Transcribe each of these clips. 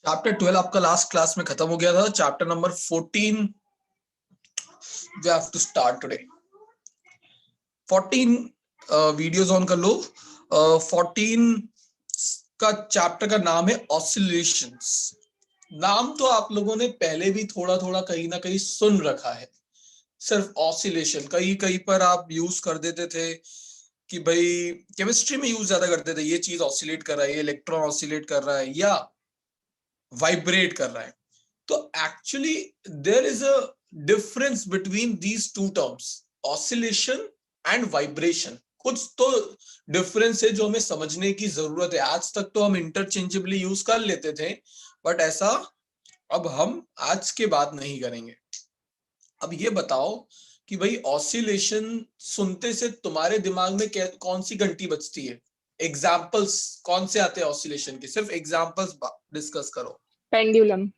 Chapter 12 आपका last class में खत्म हो गया था. Chapter number 14 we have to start today. 14 videos on कर लो. 14 का चैप्टर का नाम है ऑसिलेशंस. नाम तो आप लोगों ने पहले भी थोड़ा थोड़ा कहीं ना कहीं सुन रखा है. सिर्फ ऑसिलेशन कहीं कहीं पर आप यूज कर देते थे कि भाई केमिस्ट्री में यूज ज्यादा करते थे, ये चीज ऑसिलेट कर रहा है, ये इलेक्ट्रॉन ऑसिलेट कर रहा है या वाइब्रेट कर रहा है. तो actually there is a difference between these two terms, oscillation and vibration. कुछ तो डिफरेंस है जो हमें समझने की जरूरत है. आज तक तो हम इंटरचेंजेबली यूज कर लेते थे, बट ऐसा अब हम आज के बाद नहीं करेंगे. अब ये बताओ कि भाई ऑसिलेशन सुनते से तुम्हारे दिमाग में कौन सी घंटी बजती है? एग्जाम्पल्स कौन से आते हैं ऑसिलेशन के? सिर्फ एग्जाम्पल्स डिस्कस करो. पेंडुलम.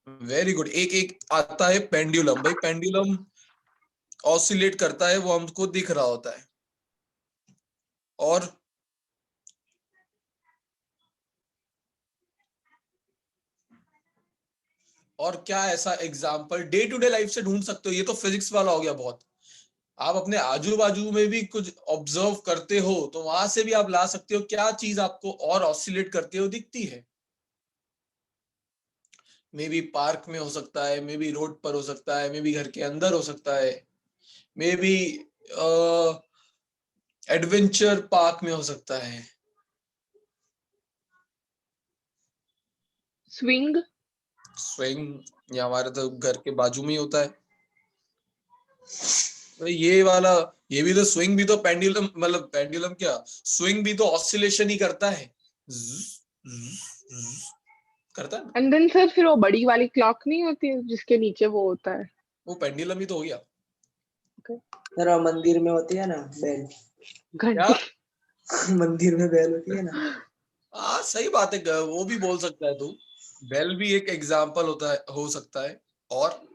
Very good. एक एक आता है पेंडुलम. भाई पेंडुलम ऑसिलेट करता है, वो हमको दिख रहा होता है. और क्या ऐसा example day to day life से ढूंढ सकते हो? ये तो फिजिक्स वाला हो गया बहुत. आप अपने आजू बाजू में भी कुछ ऑब्जर्व करते हो तो वहां से भी आप ला सकते हो. क्या चीज आपको और ऑसिलेट करते हो दिखती है? मे बी पार्क में हो सकता है, मे बी रोड पर हो सकता है, मे बी घर के अंदर हो सकता है, मे बी एडवेंचर पार्क में हो सकता है. स्विंग. स्विंग या हमारे तो घर के बाजू में ही होता है. तो ये वाला, ये भी तो स्विंग भी तो पेंडुलम, मतलब पेंडुलम क्या, स्विंग भी तो ऑसिलेशन ही करता है. करता है ना. एंड देन सर फिर वो बड़ी वाली क्लॉक नहीं होती है जिसके नीचे वो होता है, वो पेंडुलम ही तो हो गया. सर वो मंदिर में होती है ना बेल. क्या? घंटी. मंदिर में बेल होती है ना. हाँ सही बात है, वो भी बोल सकता है तू. बेल भी एक एग्जाम्पल होता है, हो सकता है. और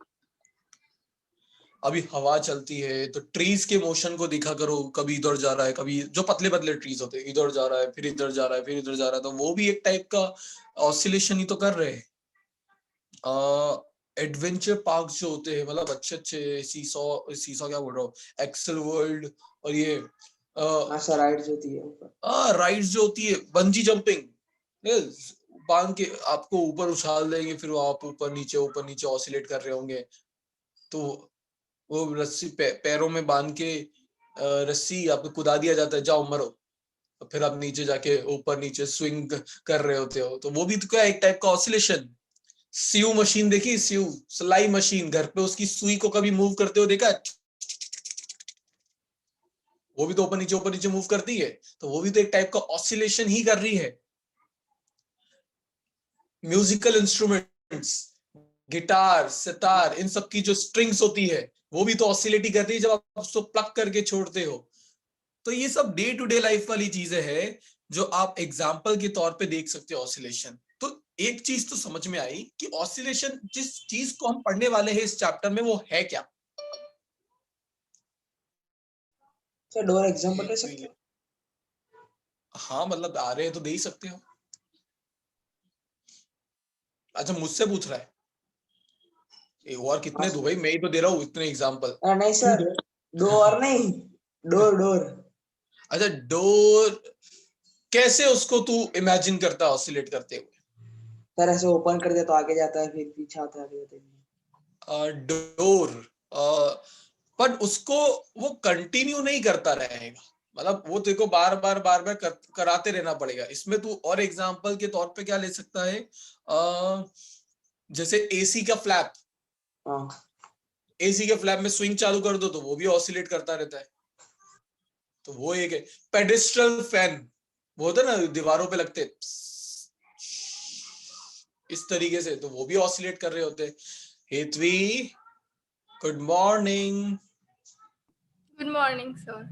अभी हवा चलती है तो ट्रीज के मोशन को देखा करो. कभी इधर जा रहा है, कभी जो पतले पतले ट्रीज होते हैं इधर जा रहा है, फिर इधर जा रहा है, फिर इधर जा रहा है, तो वो भी एक टाइप का ऑसिलेशन ही तो कर रहे हैं. एडवेंचर पार्क जो होते हैं, मतलब अच्छे अच्छे सीसॉ सीसॉ क्या बोल रहा हूँ, एक्सेल वर्ल्ड, और ये राइड्स होती है ऊपर. राइड्स जो होती है, बंजी जंपिंग, बांध के आपको ऊपर उछाल देंगे, फिर आप ऊपर नीचे ऑसिलेट कर रहे होंगे. तो वो रस्सी पैरों में बांध के रस्सी आपको कुदा दिया जाता है, जाओ मरो. तो फिर आप नीचे जाके ऊपर नीचे स्विंग कर रहे होते हो, तो वो भी तो क्या एक टाइप का ऑसिलेशन. सीयू मशीन देखी, सीयू सिलाई मशीन, घर पे उसकी सुई को कभी मूव करते हो देखा? वो भी तो ऊपर नीचे मूव करती है, तो वो भी तो एक टाइप का ऑसिलेशन ही कर रही है. म्यूजिकल इंस्ट्रूमेंट्स, गिटार, सितार, इन सब की जो स्ट्रिंग्स होती है वो भी तो ऑसिलेट ही करती है जब आप उसको प्लग करके छोड़ते हो. तो ये सब डे टू डे लाइफ वाली चीजें हैं जो आप एग्जाम्पल के तौर पे देख सकते हो ऑसिलेशन. तो एक चीज तो समझ में आई कि ऑसिलेशन जिस चीज को हम पढ़ने वाले हैं इस चैप्टर में वो है क्या. सर दो एग्जांपल दे सकते हो? हाँ मतलब आ रहे हैं तो दे ही सकते हो. अच्छा मुझसे पूछ रहा है? और कितने दो भाई, मैं ही तो दे रहा हूँ इतने एग्जाम्पल. नहीं सर, दो और नहीं, डोर डोर. अच्छा डोर, कैसे उसको तू इमेजिन करता ऑसिलेट करते हुए? सर ऐसे ओपन कर दे तो आगे जाता है, फिर पीछे आता है, आगे जाता है. डोर, पर उसको वो कंटिन्यू नहीं करता रहेगा, मतलब वो तेरे को बार बार कराते रहना पड़ेगा. इसमें तू और एग्जांपल के तौर पे क्या ले सकता है, जैसे एसी का फ्लैप. हाँ. एसी के फ्लैप में स्विंग चालू कर दो तो वो भी ऑसिलेट करता रहता है, तो वो एक है. पेडेस्ट्रल फैन, वो होता है ना दीवारों पे लगते इस तरीके से, तो वो भी ऑसिलेट कर रहे होते हैं. Hetvi, good morning. Good morning sir.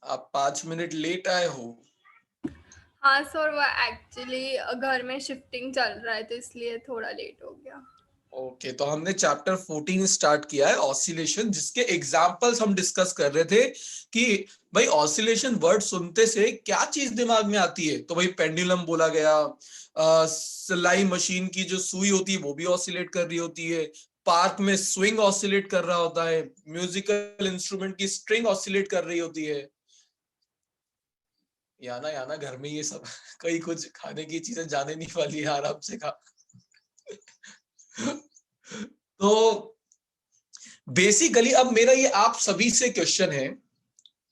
आप 5 मिनट लेट आए हो. हाँ सर, वो एक्चुअली घर में शिफ्टिंग चल रहा है तो इसलिए थोड़ा लेट हो गया. ओके, तो हमने चैप्टर 14 स्टार्ट किया है, ऑसिलेशन, जिसके एग्जांपल्स हम डिस्कस कर रहे थे कि भाई ऑसिलेशन वर्ड सुनते से क्या चीज दिमाग में आती है। तो भाई पेंडुलम बोला गया, सिलाई मशीन की जो सुई होती है वो भी ऑसिलेट कर रही होती है, पार्क में स्विंग ऑसिलेट कर रहा होता है, म्यूजिकल इंस्ट्रूमेंट की स्ट्रिंग ऑसिलेट कर रही होती है। याना याना घर में ये सब कई कुछ खाने की चीजें जाने नहीं वाली है, आराम से खा। तो बेसिकली अब मेरा ये आप सभी से क्वेश्चन है,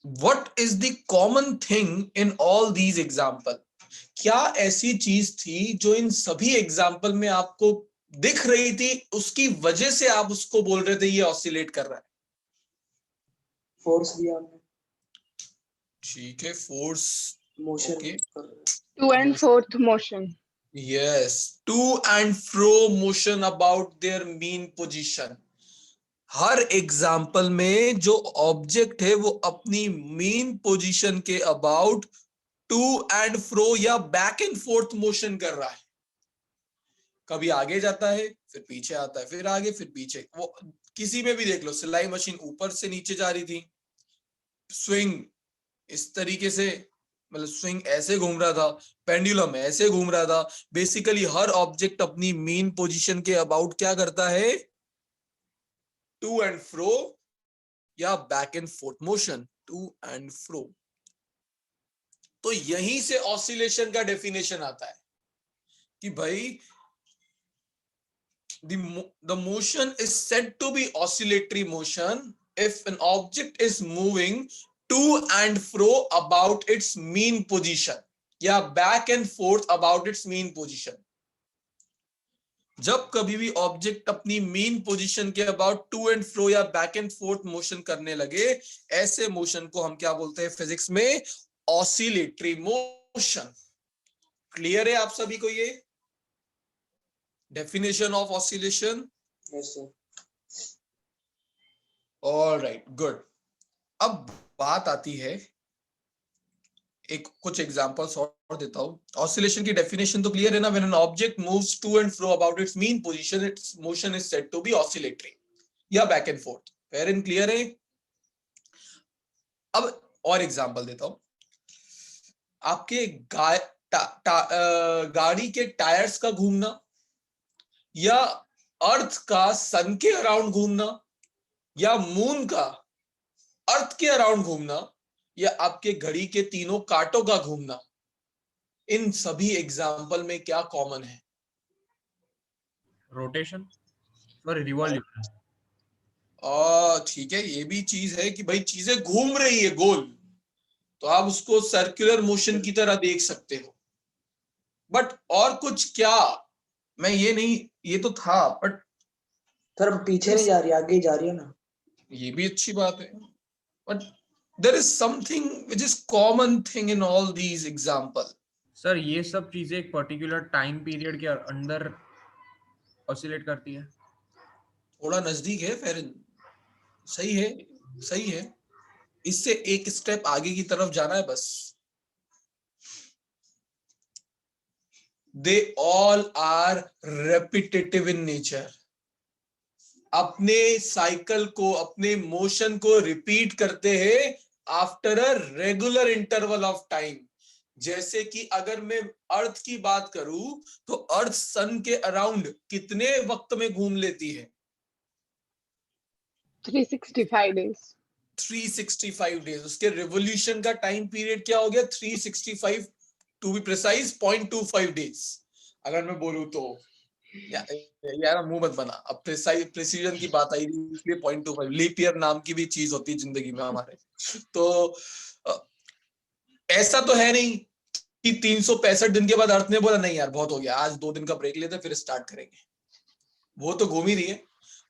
what is the common thing in all these example? क्या ऐसी चीज थी जो इन सभी एग्जाम्पल में आपको दिख रही थी, उसकी वजह से आप उसको बोल रहे थे ये ऑसिलेट कर रहा है? फोर्स दिया हमने, ठीक है, फोर्स, मोशन ओके, कर रहे हैं। To and forth motion. yes, to and fro motion about their mean position। हर एग्जाम्पल में जो ऑब्जेक्ट है वो अपनी मीन पोजीशन के अबाउट टू एंड फ्रो या बैक एंड फोर्थ मोशन कर रहा है। कभी आगे जाता है, फिर पीछे आता है, फिर आगे फिर पीछे। वो किसी में भी देख लो, सिलाई मशीन ऊपर से नीचे जा रही थी, स्विंग इस तरीके से, मतलब स्विंग ऐसे घूम रहा था, पेंडुलम ऐसे घूम रहा था। बेसिकली हर ऑब्जेक्ट अपनी मीन पोजीशन के अबाउट क्या करता है, टू एंड फ्रो या back and forth motion, to and fro. तो यहीं से ऑसिलेशन का डेफिनेशन आता है कि भाई the motion is said to be oscillatory motion if an object is moving to and fro about its mean position या back and forth about its mean position। जब कभी भी ऑब्जेक्ट अपनी मीन पोजीशन के अबाउट टू एंड फ्रो या back and forth motion करने लगे, ऐसे मोशन को हम क्या बोलते हैं फिजिक्स में, ऑसिलेटरी मोशन। क्लियर है आप सभी को ये definition of oscillation? Yes sir. Alright, good. अब बात आती है, एक कुछ एग्जांपल्स और देता हूं। ऑसिलेशन की डेफिनेशन तो क्लियर है ना, when an object moves to and fro about its mean position, its motion is said to be oscillatory या back and forth. Fair and clear है? अब और एग्जांपल देता हूं। आपके गाड़ी के टायर्स का घूमना, या अर्थ का सन के अराउंड घूमना, या मून का अर्थ के अराउंड घूमना, या आपके घड़ी के तीनों कांटों का घूमना, इन सभी एग्जाम्पल में क्या कॉमन है? Rotation, sorry revolution. ठीक है, ये भी चीज है कि भाई चीजें घूम रही है गोल, तो आप उसको सर्कुलर मोशन की तरह देख सकते हो। बट और कुछ क्या? मैं ये नहीं, ये तो था, बट सर पीछे नहीं जा रही, आगे ही जा रही है ना। ये भी अच्छी बात है, but there is something which is common thing in all these example. Sir ये सब चीजें एक पर्टिकुलर टाइम पीरियड के अंदर ऑसिलेट करती है। थोड़ा नजदीक है फेरन, सही है, सही है। इससे एक स्टेप आगे की तरफ जाना है बस। They all are repetitive in nature. अपने साइकिल को, अपने मोशन को रिपीट करते हैं after a regular interval of time. जैसे कि अगर मैं अर्थ की बात करूं, तो अर्थ सन के अराउंड कितने वक्त में घूम लेती है? 365 days। 365 डेज। उसके रिवोल्यूशन का टाइम पीरियड क्या हो गया? 365, टू बी प्रिसाइज 0.25 डेज। अगर मैं बोलूं तो यार मुंह मत बना, अब प्रिसीजन की बात आई इसलिए 0.25, लीप ईयर नाम की भी चीज होती है जिंदगी में हमारे। तो ऐसा तो है नहीं कि 365 दिन के बाद अर्थ ने बोला नहीं यार बहुत हो गया, आज 2 दिन का ब्रेक लेते फिर स्टार्ट करेंगे। वो तो घूम ही रही है।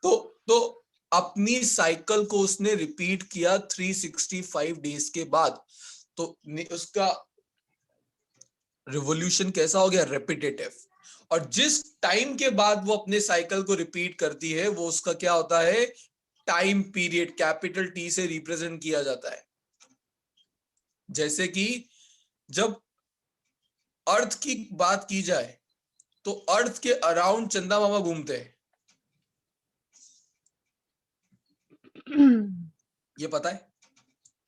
तो अपनी साइकिल को उसने रिपीट किया 365 डेज के बाद, तो उसका रिवोल्यूशन कैसा हो गया? रेपिटेटिव। और जिस टाइम के बाद वो अपने साइकिल को रिपीट करती है, वो उसका क्या होता है? टाइम पीरियड, कैपिटल टी से रिप्रेजेंट किया जाता है। जैसे कि जब अर्थ की बात की जाए, तो अर्थ के अराउंड चंदा मामा घूमते हैं, ये पता है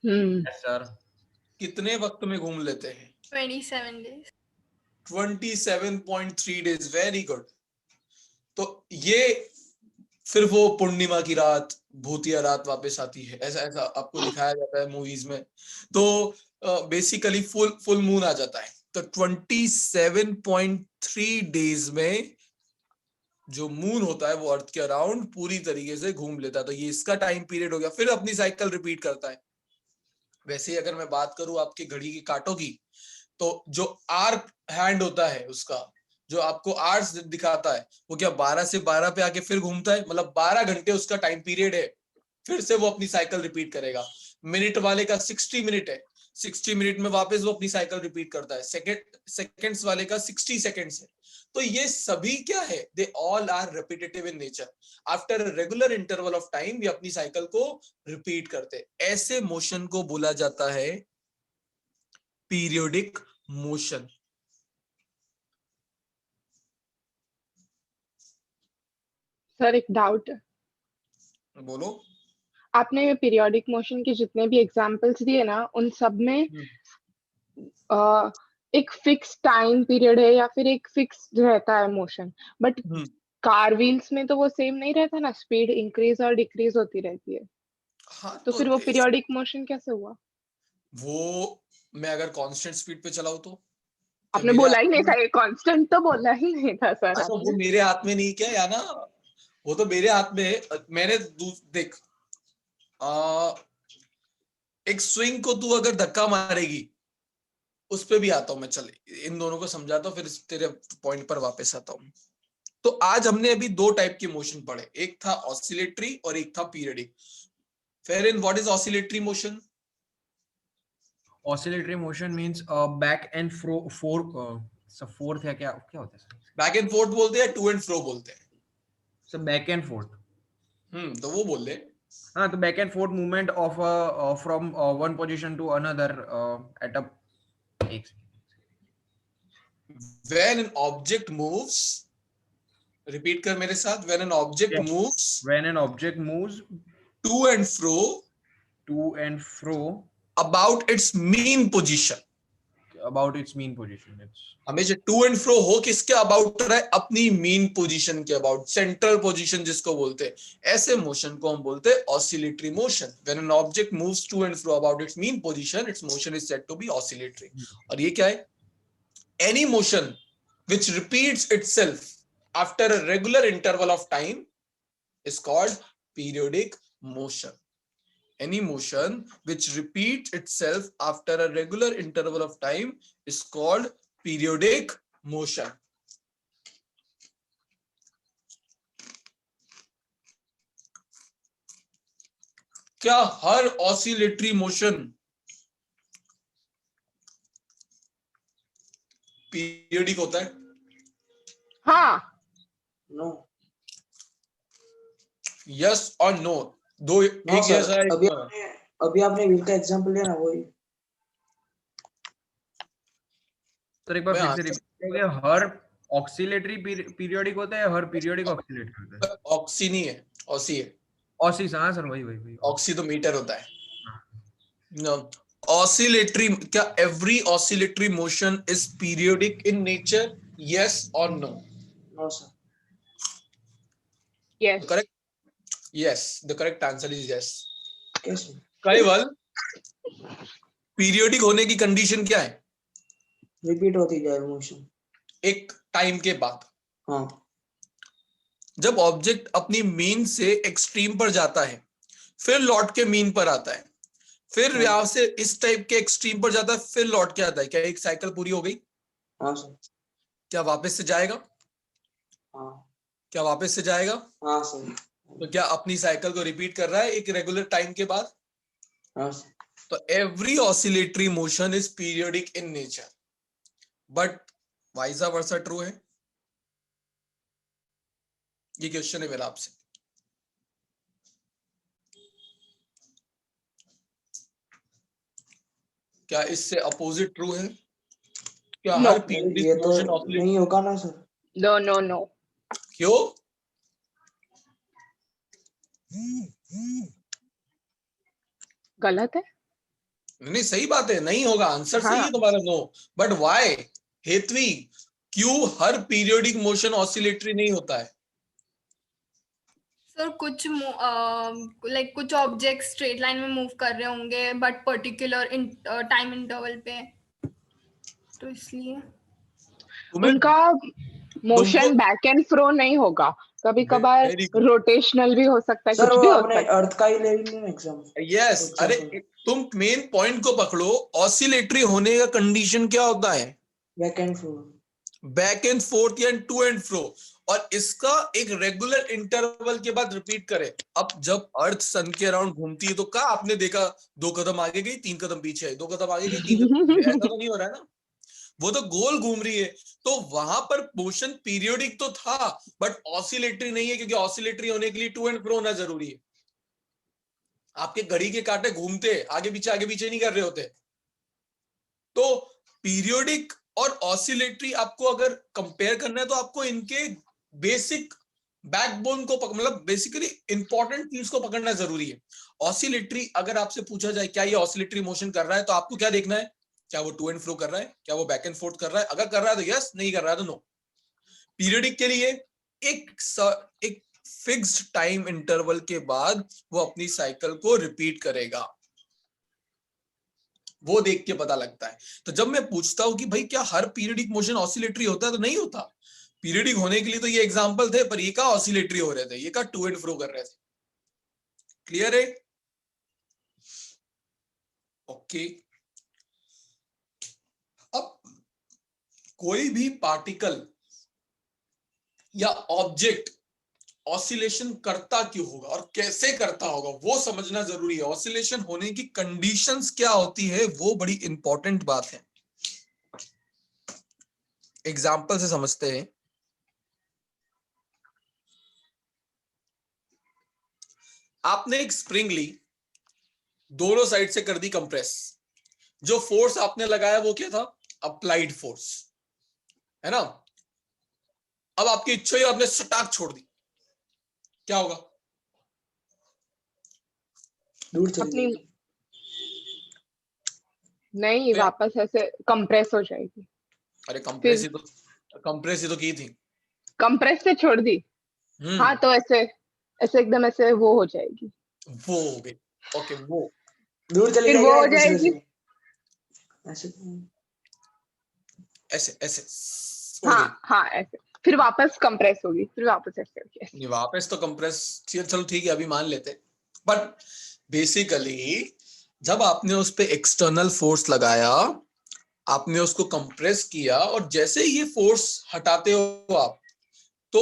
Yes, sir. कितने वक्त में घूम लेते हैं? 27 days. 27.3 days, very good. तो ये फिर वो पूर्णिमा की रात, भूतिया रात वापस आती है, ऐसा ऐसा आपको दिखाया जाता है मूवीज में। तो बेसिकली फुल मून आ जाता है। तो 27.3 डेज में जो मून होता है वो अर्थ के अराउंड पूरी तरीके से घूम लेता है। तो ये इसका टाइम पीरियड हो गया, फिर अपनी साइकिल रिपीट करता है। वैसे ही अगर मैं बात करूं आपकी घड़ी की कांटों की, तो जो आर्क हैंड होता है उसका, जो आपको आर्स दिखाता है, वो क्या 12 से 12 पे आके फिर घूमता है? मतलब 12 घंटे उसका टाइम पीरियड है, फिर से वो अपनी साइकिल रिपीट करेगा। मिनट वाले का 60 मिनट है, 60 मिनट में वापस वो अपनी साइकिल रिपीट करता है। सेकेंड्स वाले का 60 सेकेंड्स है। तो ये सभी क्या है? They all are repetitive in nature. After a regular interval of time ये अपनी साइकिल को रिपीट करते हैं। ऐसे मोशन को बोला जाता है पीरियोडिक मोशन। सर एक डाउट है, बोलो। आपने ये पीरियोडिक मोशन के जितने भी एग्जांपल्स दिए ना, उन सब में एक फिक्स टाइम पीरियड है या फिर एक फिक्स रहता है मोशन, बट कार व्हील्स में तो वो सेम नहीं रहता ना, स्पीड इंक्रीज और डिक्रीज होती रहती है। हाँ, तो फिर वो पीरियोडिक मोशन कैसे हुआ? वो मैं अगर कांस्टेंट स्पीड पे चलाऊं तो क्या आपने मेरे बोला हाथ ही नहीं में? था, ये कांस्टेंट तो बोला ही नहीं था सर अच्छा, वो आपने। मेरे हाथ में नहीं क्या, या ना वो तो मेरे हाथ में है। मैंने देख, आ, एक स्विंग को तू अगर धक्का मारेगी, उस पे भी आता हूं मैं। चल इन दोनों को समझाता हूं, फिर तेरे पॉइंट पर वापस आता हूं। तो आज हमने अभी दो टाइप के मोशन पढ़े, एक था ऑसिलेटरी और एक था periodic. Fareen, what is oscillatory motion? Oscillatory motion means back and forth है, क्या क्या होता है सर? बैक एंड फोर्थ बोलते हैं, टू एंड फ्रो बोलते हैं। Sir back and forth. तो वो बोल ले। हाँ, तो back and forth movement of from one position to another at a एक When an object moves, repeat कर मेरे साथ, when an object moves when an object moves to and fro about its mean position। about its mean position, it's हमेशा to and फ्रो हो किसके about रहा है? अपनी मीन पोजीशन के अबाउट, सेंट्रल पोजीशन जिसको बोलते हैं। ऐसे मोशन को हम बोलते हैं oscillatory motion. When an object moves to and fro about its mean position, its motion is said to be oscillatory. और ये क्या है? Any motion which repeats itself after a regular interval of time is called periodic motion। Any motion which repeats itself after a regular interval of time is called periodic motion। क्या हर oscillatory motion periodic होता है? हाँ, no yes और no? दो, no एक sir, yes है, अभी आपने व्हील का एग्जांपल लिया ना, वही। तो एक बार मैं फिर से आंसर, रिपीट करोगे? हर ऑक्सीलेटरी पीरियोडिक होता है, हर पीरियोडिक ऑक्सीलेटरी होता है? ऑक्सी नहीं है, ऑसी है। ऑसिस, हाँ सर, वही वही वही। ऑक्सी तो मीटर होता है। No. Oscillatory, क्या every oscillatory motion is periodic in nature? Yes or no? No sir. Yes. Correct? Yes. The correct answer is yes. कैसे? केवल पीरियोडिक होने की कंडीशन क्या है? रिपीट होती जाए मोशन। एक टाइम के बाद, हाँ जब ऑब्जेक्ट अपनी मीन से एक्सट्रीम पर जाता है, फिर लौट के मीन पर आता है, फिर हाँ। यहां से इस टाइप के एक्सट्रीम पर जाता है, फिर लौट के आता है। क्या एक साइकिल पूरी हो गई? हाँ सर। क्या वापस से जाएगा? हाँ क्या वापस से जाएगा? हाँ सर। तो क्या अपनी साइकिल को रिपीट कर रहा है एक रेगुलर टाइम के बाद? हाँ सर। तो every oscillatory motion is periodic in nature, but वाइसा versa true है? ये क्वेश्चन है मेरा आपसे। क्या इससे अपोजिट ट्रू है? क्या No. हर पीरियोडिक ये तो मोशन ऑसिलेट? नहीं होगा ना सर। No no no. क्यों? गलत है। नहीं, सही बात है, नहीं होगा, आंसर सही है हाँ, तुम्हारा, नो। बट व्हाई हेतवी, क्यों हर पीरियोडिक मोशन ऑसिलेटरी नहीं होता है? सर कुछ लाइक कुछ ऑब्जेक्ट स्ट्रेट लाइन में मूव कर रहे होंगे बट पर्टिकुलर टाइम इंटरवल पे, तो इसलिए तुम्हें उनका तुमको मोशन बैक एंड फ्रो नहीं होगा, कभी कभार वेरी गुड, रोटेशनल भी हो सकता है, सर कुछ वो भी हो अपने सकता है। अर्थ का ही ले लिया एग्जाम यस। अरे एग्जाम्पल। तुम मेन पॉइंट को पकड़ो, ऑसिलेटरी होने का कंडीशन क्या होता है? Back and four. Back and fourth या टू एंड फ्रो, और इसका एक रेगुलर इंटरवल के बाद रिपीट करे। अब जब अर्थ सन के अराउंड घूमती है तो क्या आपने देखा, 2 कदम आगे गई 3 कदम पीछे आई, 2 कदम आगे गई 3 कदम पीछे आई, ऐसा तो नहीं हो रहा है ना, वो तो गोल घूम रही है। तो वहां पर मोशन पीरियोडिक तो था, बट ऑसिलेटरी नहीं है, क्योंकि ऑसिलेटरी होने के लिए टू एंड फ्रो होना जरूरी है। आपके घड़ी के कांटे घूमते आगे पीछे नहीं कर रहे होते। तो पीरियोडिक और ऑसिलेटरी आपको अगर कंपेयर करना है तो आपको इनके बेसिक बैकबोन को मतलब बेसिकली इंपॉर्टेंट चीज को पकड़ना जरूरी है। ऑसिलेटरी, अगर आपसे पूछा जाए क्या ये ऑसिलेटरी मोशन कर रहा है, तो आपको क्या देखना है? क्या वो टू एंड फ्रो कर रहा है, क्या वो बैक एंड फोर्थ कर रहा है? अगर कर रहा है तो यस, नहीं कर रहा है तो नो। पीरियडिक के लिए एक फिक्स्ड टाइम इंटरवल के बाद वो अपनी साइकिल को रिपीट करेगा, वो देख के पता लगता है। तो जब मैं पूछता हूं कि भाई क्या हर पीरियडिक मोशन ऑसिलेटरी होता है, तो नहीं होता। पीरियडिक होने के लिए तो ये एग्जांपल थे, पर ये का ऑसिलेटरी हो रहे थे, ये का टू एंड फ्रो कर रहे थे। क्लियर है? ओके। अब कोई भी पार्टिकल या ऑब्जेक्ट ऑसिलेशन करता क्यों होगा और कैसे करता होगा, वो समझना जरूरी है। ऑसिलेशन होने की कंडीशंस क्या होती है, वो बड़ी इंपॉर्टेंट बात है। एग्जाम्पल से समझते हैं। आपने एक स्प्रिंग ली, दोनों साइड से कर दी कंप्रेस, जो फोर्स आपने लगाया वो क्या था? अप्लाइड फोर्स, है ना? अब आपकी इच्छा ही आपने सटाक छोड़ दी, क्या होगा? दूर चली अपनी जाएगी। नहीं, फिर वापस ऐसे कंप्रेस हो जाएगी। अरे फिर कंप्रेस ही तो की थी। कंप्रेस से छोड़ दी, हाँ, तो ऐसे ऐसे एकदम ऐसे वो हो जाएगी, वो हो गई। ओके, वो दूर चली फिर जाएगी वो ना हो एक दूसरे जाएगी। से ऐसे। ऐसे ऐसे उड़ हाँ गई। हाँ, ऐसे फिर वापस कंप्रेस होगी, फिर वापस ऐसे होगी, ऐसे। नहीं, वापस तो कंप्रेस, चलो ठीक है, अभी मान लेते। बट बेसिकली जब आपने उस पे एक्सटर्नल फोर्स लगाया, आपने उसको कंप्रेस किया, और जैसे ही ये फोर्स हटाते हो आप, तो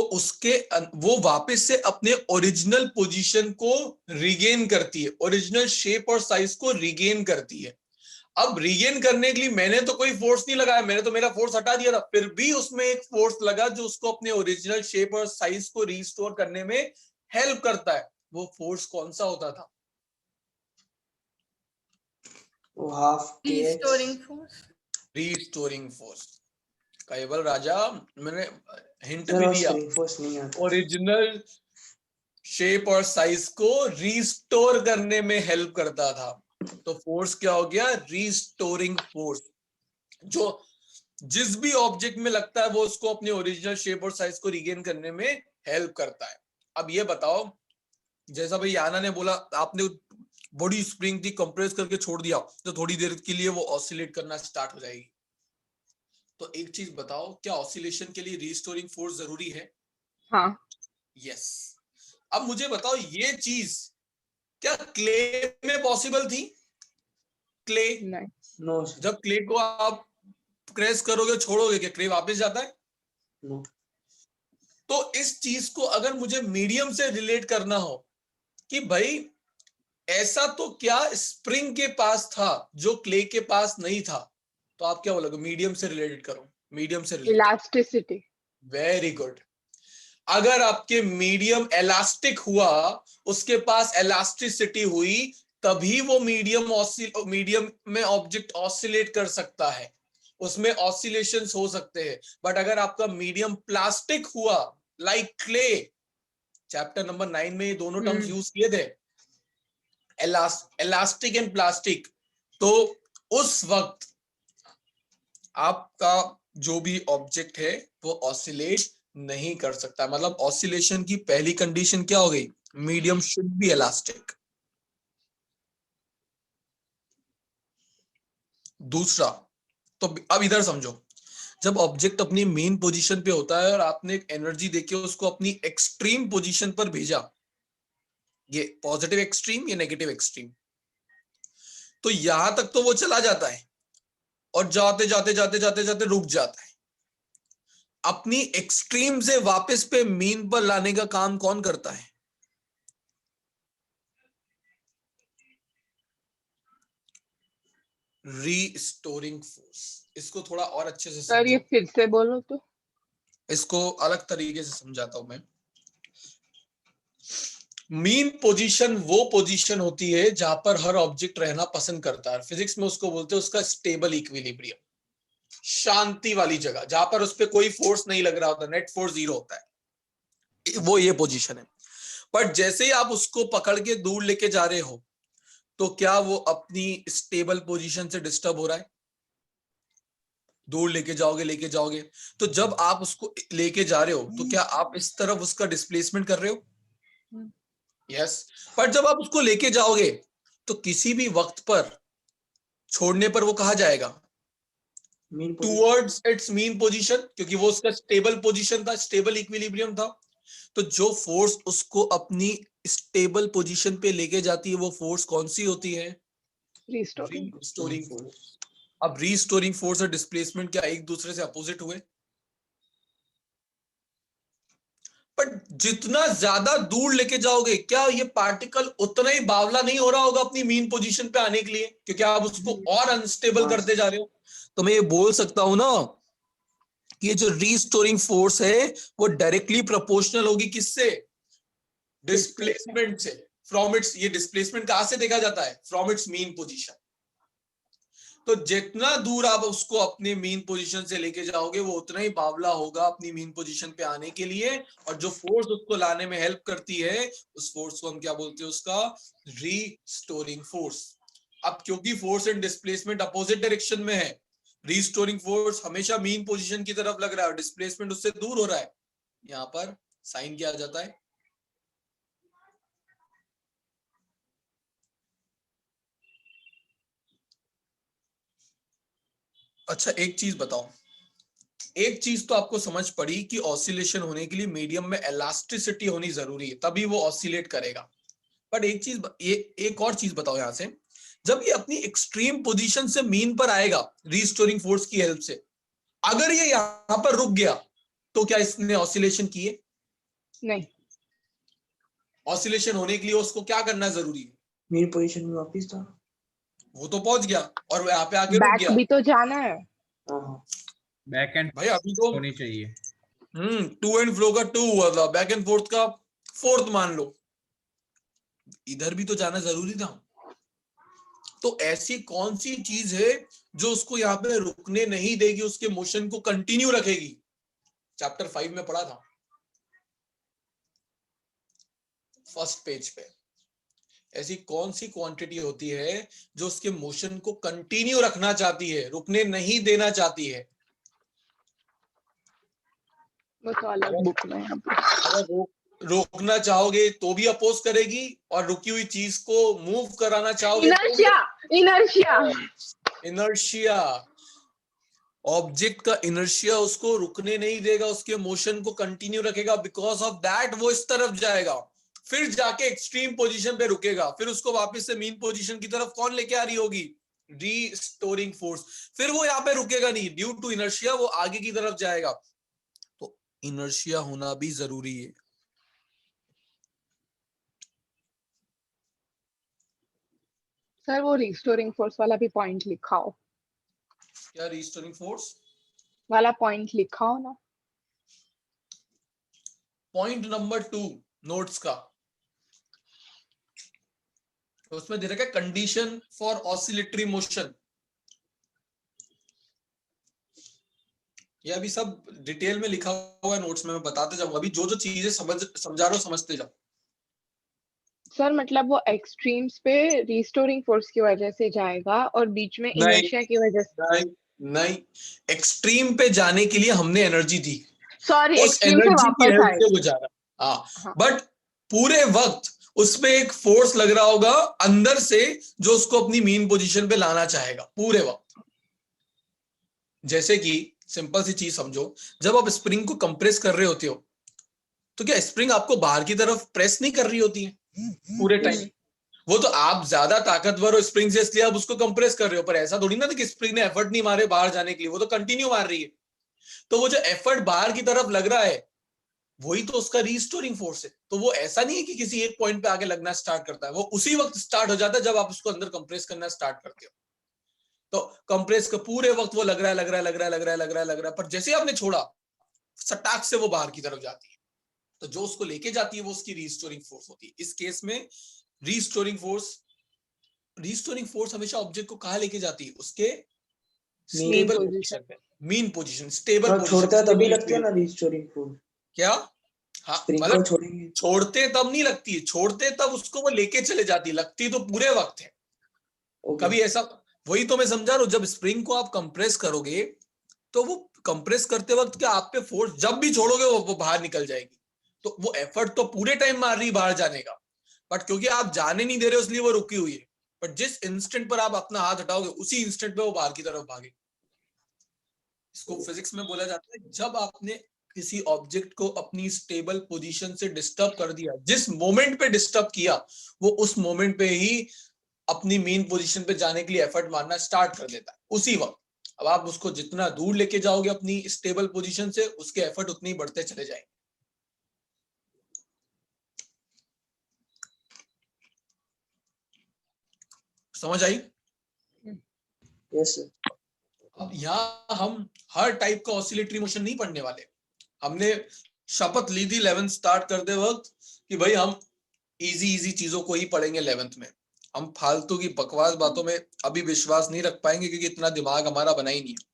वो वापस से अपने ओरिजिनल पोजीशन को रिगेन करती है, ओरिजिनल शेप और साइज को रिगेन करती है। अब रिगेन करने के लिए मैंने तो कोई फोर्स नहीं लगाया, मैंने तो मेरा फोर्स हटा दिया था, फिर भी उसमें एक फोर्स लगा जो उसको अपने ओरिजिनल शेप और साइज को रिस्टोर करने में हेल्प करता है। वो फोर्स कौन सा होता था? वो हाफ के x. Restoring force. Restoring force. केवल राजा, मैंने हिंट सर भी वो दिया, स्प्रिंग फोर्स नहीं आता। ओरिजिनल शेप और साइज को रिस्टोर करने में हेल्प करता था। तो फोर्स क्या हो गया? Restoring force. जो जिस भी ऑब्जेक्ट में लगता है वो उसको अपने ओरिजिनल शेप और साइज को रिगेन करने में हेल्प करता है। अब ये बताओ, जैसा भाई याना ने बोला, आपने बड़ी स्प्रिंग थी, कंप्रेस करके छोड़ दिया, तो थोड़ी देर के लिए वो ऑसिलेट करना स्टार्ट हो जाएगी। तो एक चीज बताओ, क्या ऑसिलेशन के लिए रिस्टोरिंग फोर्स जरूरी है? हाँ, यस। अब मुझे बताओ, ये चीज क्या क्ले में पॉसिबल थी? क्ले, नहीं, नो सर। जब क्ले को आप प्रेस करोगे, छोड़ोगे, क्या क्ले वापस जाता है? नो। तो इस चीज को अगर मुझे मीडियम से रिलेट करना हो कि भाई ऐसा तो क्या स्प्रिंग के पास था जो क्ले के पास नहीं था, तो आप क्या बोलोगे? मीडियम से रिलेटेड करो, मीडियम से रिलेट करो। इलास्टिसिटी। Very good. अगर आपके मीडियम एलास्टिक हुआ, उसके पास एलास्टिसिटी हुई, तभी वो मीडियम में ऑब्जेक्ट ऑसिलेट कर सकता है, उसमें ऑसिलेशंस हो सकते हैं। बट अगर आपका मीडियम प्लास्टिक हुआ, लाइक क्ले, चैप्टर नंबर 9 में ये दोनों टर्म्स यूज किए थे, इलास्टिक एंड प्लास्टिक, तो उस वक्त आपका जो भी ऑब्जेक्ट है वो ऑसिलेट नहीं कर सकता। मतलब ऑसिलेशन की पहली कंडीशन क्या हो गई? Medium should be elastic. दूसरा, तो अब इधर समझो, जब ऑब्जेक्ट अपनी मेन पोजीशन पे होता है और आपने एक एनर्जी देके उसको अपनी एक्सट्रीम पोजीशन पर भेजा, ये पॉजिटिव एक्सट्रीम, ये नेगेटिव एक्सट्रीम, तो यहां तक तो वो चला जाता है और जाते जाते जाते जाते जाते रुक जाता है। अपनी एक्सट्रीम से वापस पे मीन पर लाने का काम कौन करता है? Restoring force. इसको थोड़ा और अच्छे से सर ये समझो, फिर से बोलो तो। इसको अलग तरीके से समझाता हूं मैं। मीन पोजीशन वो पोजीशन होती है जहां पर हर ऑब्जेक्ट रहना पसंद करता है। फिजिक्स में उसको बोलते हैं उसका स्टेबल इक्विलिब्रियम, शांति वाली जगह जहां पर उस पर कोई फोर्स नहीं लग रहा होता, नेट फोर्स 0 होता है, वो ये पोजीशन है। पर जैसे ही आप उसको पकड़ के दूर लेके जा रहे हो, तो क्या वो अपनी स्टेबल पोजीशन से डिस्टर्ब हो रहा है? दूर लेके जाओगे, तो जब आप उसको लेके जा रहे हो तो क्या आप इस तरफ उसका डिस्प्लेसमेंट कर रहे हो? यस। पर जब आप उसको लेके जाओगे तो किसी भी वक्त पर छोड़ने पर वो कहा जाएगा? टूवर्ड्स इट्स मीन पोजीशन, क्योंकि वो उसका स्टेबल पोजीशन था, स्टेबल इक्विलिब्रियम था। तो जो फोर्स उसको अपनी स्टेबल पोजीशन पे लेके जाती है वो फोर्स कौन सी होती है? Restoring force. अब रीस्टोरिंग फोर्स और डिस्प्लेसमेंट क्या एक दूसरे से अपोजिट हुए? पर जितना ज्यादा दूर लेके जाओगे, क्या ये पार्टिकल उतना ही बावला नहीं हो रहा होगा अपनी मीन पोजीशन पे आने के लिए, क्योंकि आप उसको और अनस्टेबल करते जा रहे हो? तो मैं ये बोल सकता हूं ना कि ये जो रीस्टोरिंग फोर्स है वो डायरेक्टली प्रोपोर्शनल होगी किससे? डिस्प्लेसमेंट से। फ्रॉम इट्स, ये डिस्प्लेसमेंट कहां से देखा जाता है? From its mean position. तो जितना दूर आप उसको अपने मीन पोजीशन से लेके जाओगे वो उतना ही बावला होगा अपनी मीन पोजीशन पे आने के लिए। और जो फोर्स उसको लाने में हेल्प करती है उस फोर्स को हम क्या बोलते हैं? उसका रीस्टोरिंग फोर्स। अब क्योंकि force and displacement opposite direction में है, रीस्टोरिंग फोर्स हमेशा मीन पोजीशन की तरफ लग रहा है और डिस्प्लेसमेंट उससे दूर हो रहा है, यहां पर साइन क्या आ जाता है? अच्छा एक चीज बताओ, एक चीज तो आपको समझ पड़ी कि ऑसिलेशन होने के लिए मीडियम में इलास्टिसिटी होनी जरूरी है, तभी वो ऑसिलेट करेगा। बट एक चीज, ये एक और चीज बताओ यहां से, जब ये अपनी एक्सट्रीम पोजीशन से मीन पर आएगा रीस्टोरिंग फोर्स की हेल्प से, अगर ये यहां पर रुक गया तो क्या इसने ऑसिलेशन किए? नहीं। ऑसिलेशन होने के लिए उसको क्या करना जरूरी है? मीन पोजीशन में वापस था, वो तो पहुंच गया और यहाँ पे आके रुक बैक गया। भी तो जाना है। हाँ बैक एंड भाई अभी तो होनी चाहिए। टू एंड फ्रो का 2 हुआ था, बैक एंड फोर्थ का 4th मान लो, इधर भी तो जाना जरूरी था। तो ऐसी कौन सी चीज है जो उसको यहाँ पे रुकने नहीं देगी, उसके मोशन को कंटिन्यू रखेगी? चैप्टर 5 में पढ़ा था, फर्स्ट पेज पे। ऐसी कौन सी क्वांटिटी होती है जो उसके मोशन को कंटिन्यू रखना चाहती है, रुकने नहीं देना चाहती है? वो तो अलग बुक में है। अगर रोकना चाहोगे तो भी अपोज करेगी और रुकी हुई चीज को मूव कराना चाहोगे इनर्शिया। इनर्शिया। ऑब्जेक्ट का इनर्शिया उसको रुकने नहीं देगा, उसके मोशन को कंटिन्यू रखेगा। बिकॉज ऑफ दैट वो इस तरफ जाएगा, फिर जाके एक्सट्रीम पोजीशन पे रुकेगा, फिर उसको वापस से मीन पोजीशन की तरफ कौन लेके आ रही होगी? Restoring force. फिर वो यहाँ पे रुकेगा नहीं, ड्यू टू इनर्शिया वो आगे की तरफ जाएगा। तो इनर्शिया होना भी जरूरी है। सर वो रिस्टोरिंग फोर्स वाला भी पॉइंट लिखाओ। क्या रीस्टोरिंग फोर्स वाला पॉइंट लिखाओ ना। पॉइंट नंबर 2 नोट्स का, तो उसमें दे रखा है कंडीशन फॉर ऑसिलेटरी मोशन। ये अभी सब डिटेल में लिखा हुआ है नोट्स में, मैं बताते जाऊंगा। अभी जो जो चीजें समझा रहा हूं समझते जाओ। सर मतलब वो एक्सट्रीम्स पे रिस्टोरिंग फोर्स की वजह से जाएगा और बीच में नहीं इनर्शिया की वजह से। नहीं नहीं, एक्सट्रीम पे जाने के लिए हमने एनर्जी दी, सॉरी, उस एक्सट्रीम से एनर्जी की वापस हेल्प आए। से वो जा रहा। हाँ, हाँ। बट पूरे वक्त उसमें एक फोर्स लग रहा होगा अंदर से जो उसको अपनी मीन पोजीशन पे लाना चाहेगा पूरे वक्त। जैसे कि सिंपल सी चीज समझो, जब आप स्प्रिंग को कंप्रेस कर रहे होते हो तो क्या स्प्रिंग आपको बाहर की तरफ प्रेस नहीं कर रही होती है पूरे टाइम? वो तो आप ज्यादा ताकतवर हो स्प्रिंग से इसलिए आप उसको कंप्रेस कर रहे हो, पर ऐसा थोड़ी ना था कि स्प्रिंग ने एफर्ट नहीं मारे बाहर जाने के लिए, वो तो कंटिन्यू मार रही है। तो वो जो एफर्ट बाहर की तरफ लग रहा है वही तो उसका रीस्टोरिंग फोर्स है। तो वो ऐसा नहीं है कि किसी एक पॉइंट पे आके लगना स्टार्ट करता है, वो उसी वक्त स्टार्ट हो जाता है जब आप उसको अंदर कंप्रेस करना स्टार्ट करते हो। तो कंप्रेस का पूरे वक्त वो लग रहा है लग रहा है लग रहा है लग रहा है लग रहा है लग रहा है, पर जैसे आपने छोड़ा सटाक से वो बाहर की तरफ जाती है। तो जो उसको लेके जाती है वो उसकी रीस्टोरिंग फोर्स होती है। इस केस में रीस्टोरिंग फोर्स हमेशा ऑब्जेक्ट को कहां लेके जाती है? उसके मीन स्टेबल पोजीशन। पोजीशन पे, मीन पोजीशन, स्टेबल तो पोजीशन, छोड़ता है तभी लगती है ना रिस्टोरिंग फोर्स। क्या? हाँ, स्प्रिंग को मतलब छोड़ेंगे। छोड़ते तब नहीं लगती है, छोड़ते तब उसको वो लेके चले जाती है, लगती तो पूरे वक्त है। ओके। कभी ऐसा, वही तो मैं समझा रहा हूं, जब स्प्रिंग को आप कंप्रेस करोगे तो वो कंप्रेस करते वक्त क्या आप पे फोर्स, जब भी छोड़ोगे वो बाहर निकल जाएगी। तो वो एफर्ट तो पूरे टाइम मार रही है बाहर जाने का, बट क्योंकि आप जाने नहीं दे रहे हो इसलिए वो रुकी हुई है। बट जिस इंस्टेंट पर आप अपना हाथ हटाओगे उसी इंस्टेंट पे वो बाहर की तरफ भागे। इसको फिजिक्स में बोला जाता है, जब आपने किसी ऑब्जेक्ट को अपनी स्टेबल पोजीशन से डिस्टर्ब कर दिया, जिस मोमेंट पे डिस्टर्ब किया वो उस मोमेंट पे ही अपनी मेन पोजीशन पे जाने के लिए एफर्ट मारना स्टार्ट कर देता है उसी वक्त। अब आप उसको जितना दूर लेके जाओगे अपनी स्टेबल पोजीशन से, उसके एफर्ट उतने ही बढ़ते चले जाएंगे। समझ आई? Yes sir. अब यहाँ हम हर टाइप का ऑसिलेटरी मोशन नहीं पढ़ने वाले। हमने शपथ ली थी 11th स्टार्ट करते वक्त कि भाई हम इजी इजी चीजों को ही पढ़ेंगे 11th में, हम फालतू की बकवास बातों में अभी विश्वास नहीं रख पाएंगे क्योंकि इतना दिमाग हमारा बना ही नहीं है।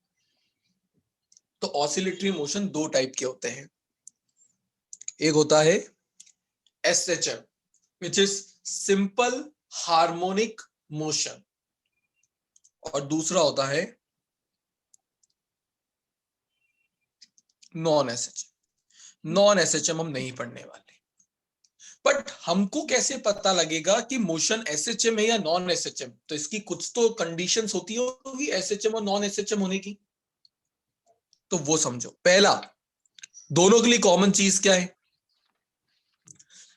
तो ऑसिलेटरी मोशन दो टाइप के होते हैं, एक होता है SHM which is simple harmonic motion, और दूसरा होता है नॉन SHM हम नहीं पढ़ने वाले। बट हमको कैसे पता लगेगा कि मोशन SHM है या नॉन SHM? तो इसकी कुछ तो कंडीशंस होती होगी SHM और नॉन SHM होने की, तो वो समझो। पहला, दोनों के लिए कॉमन चीज क्या है?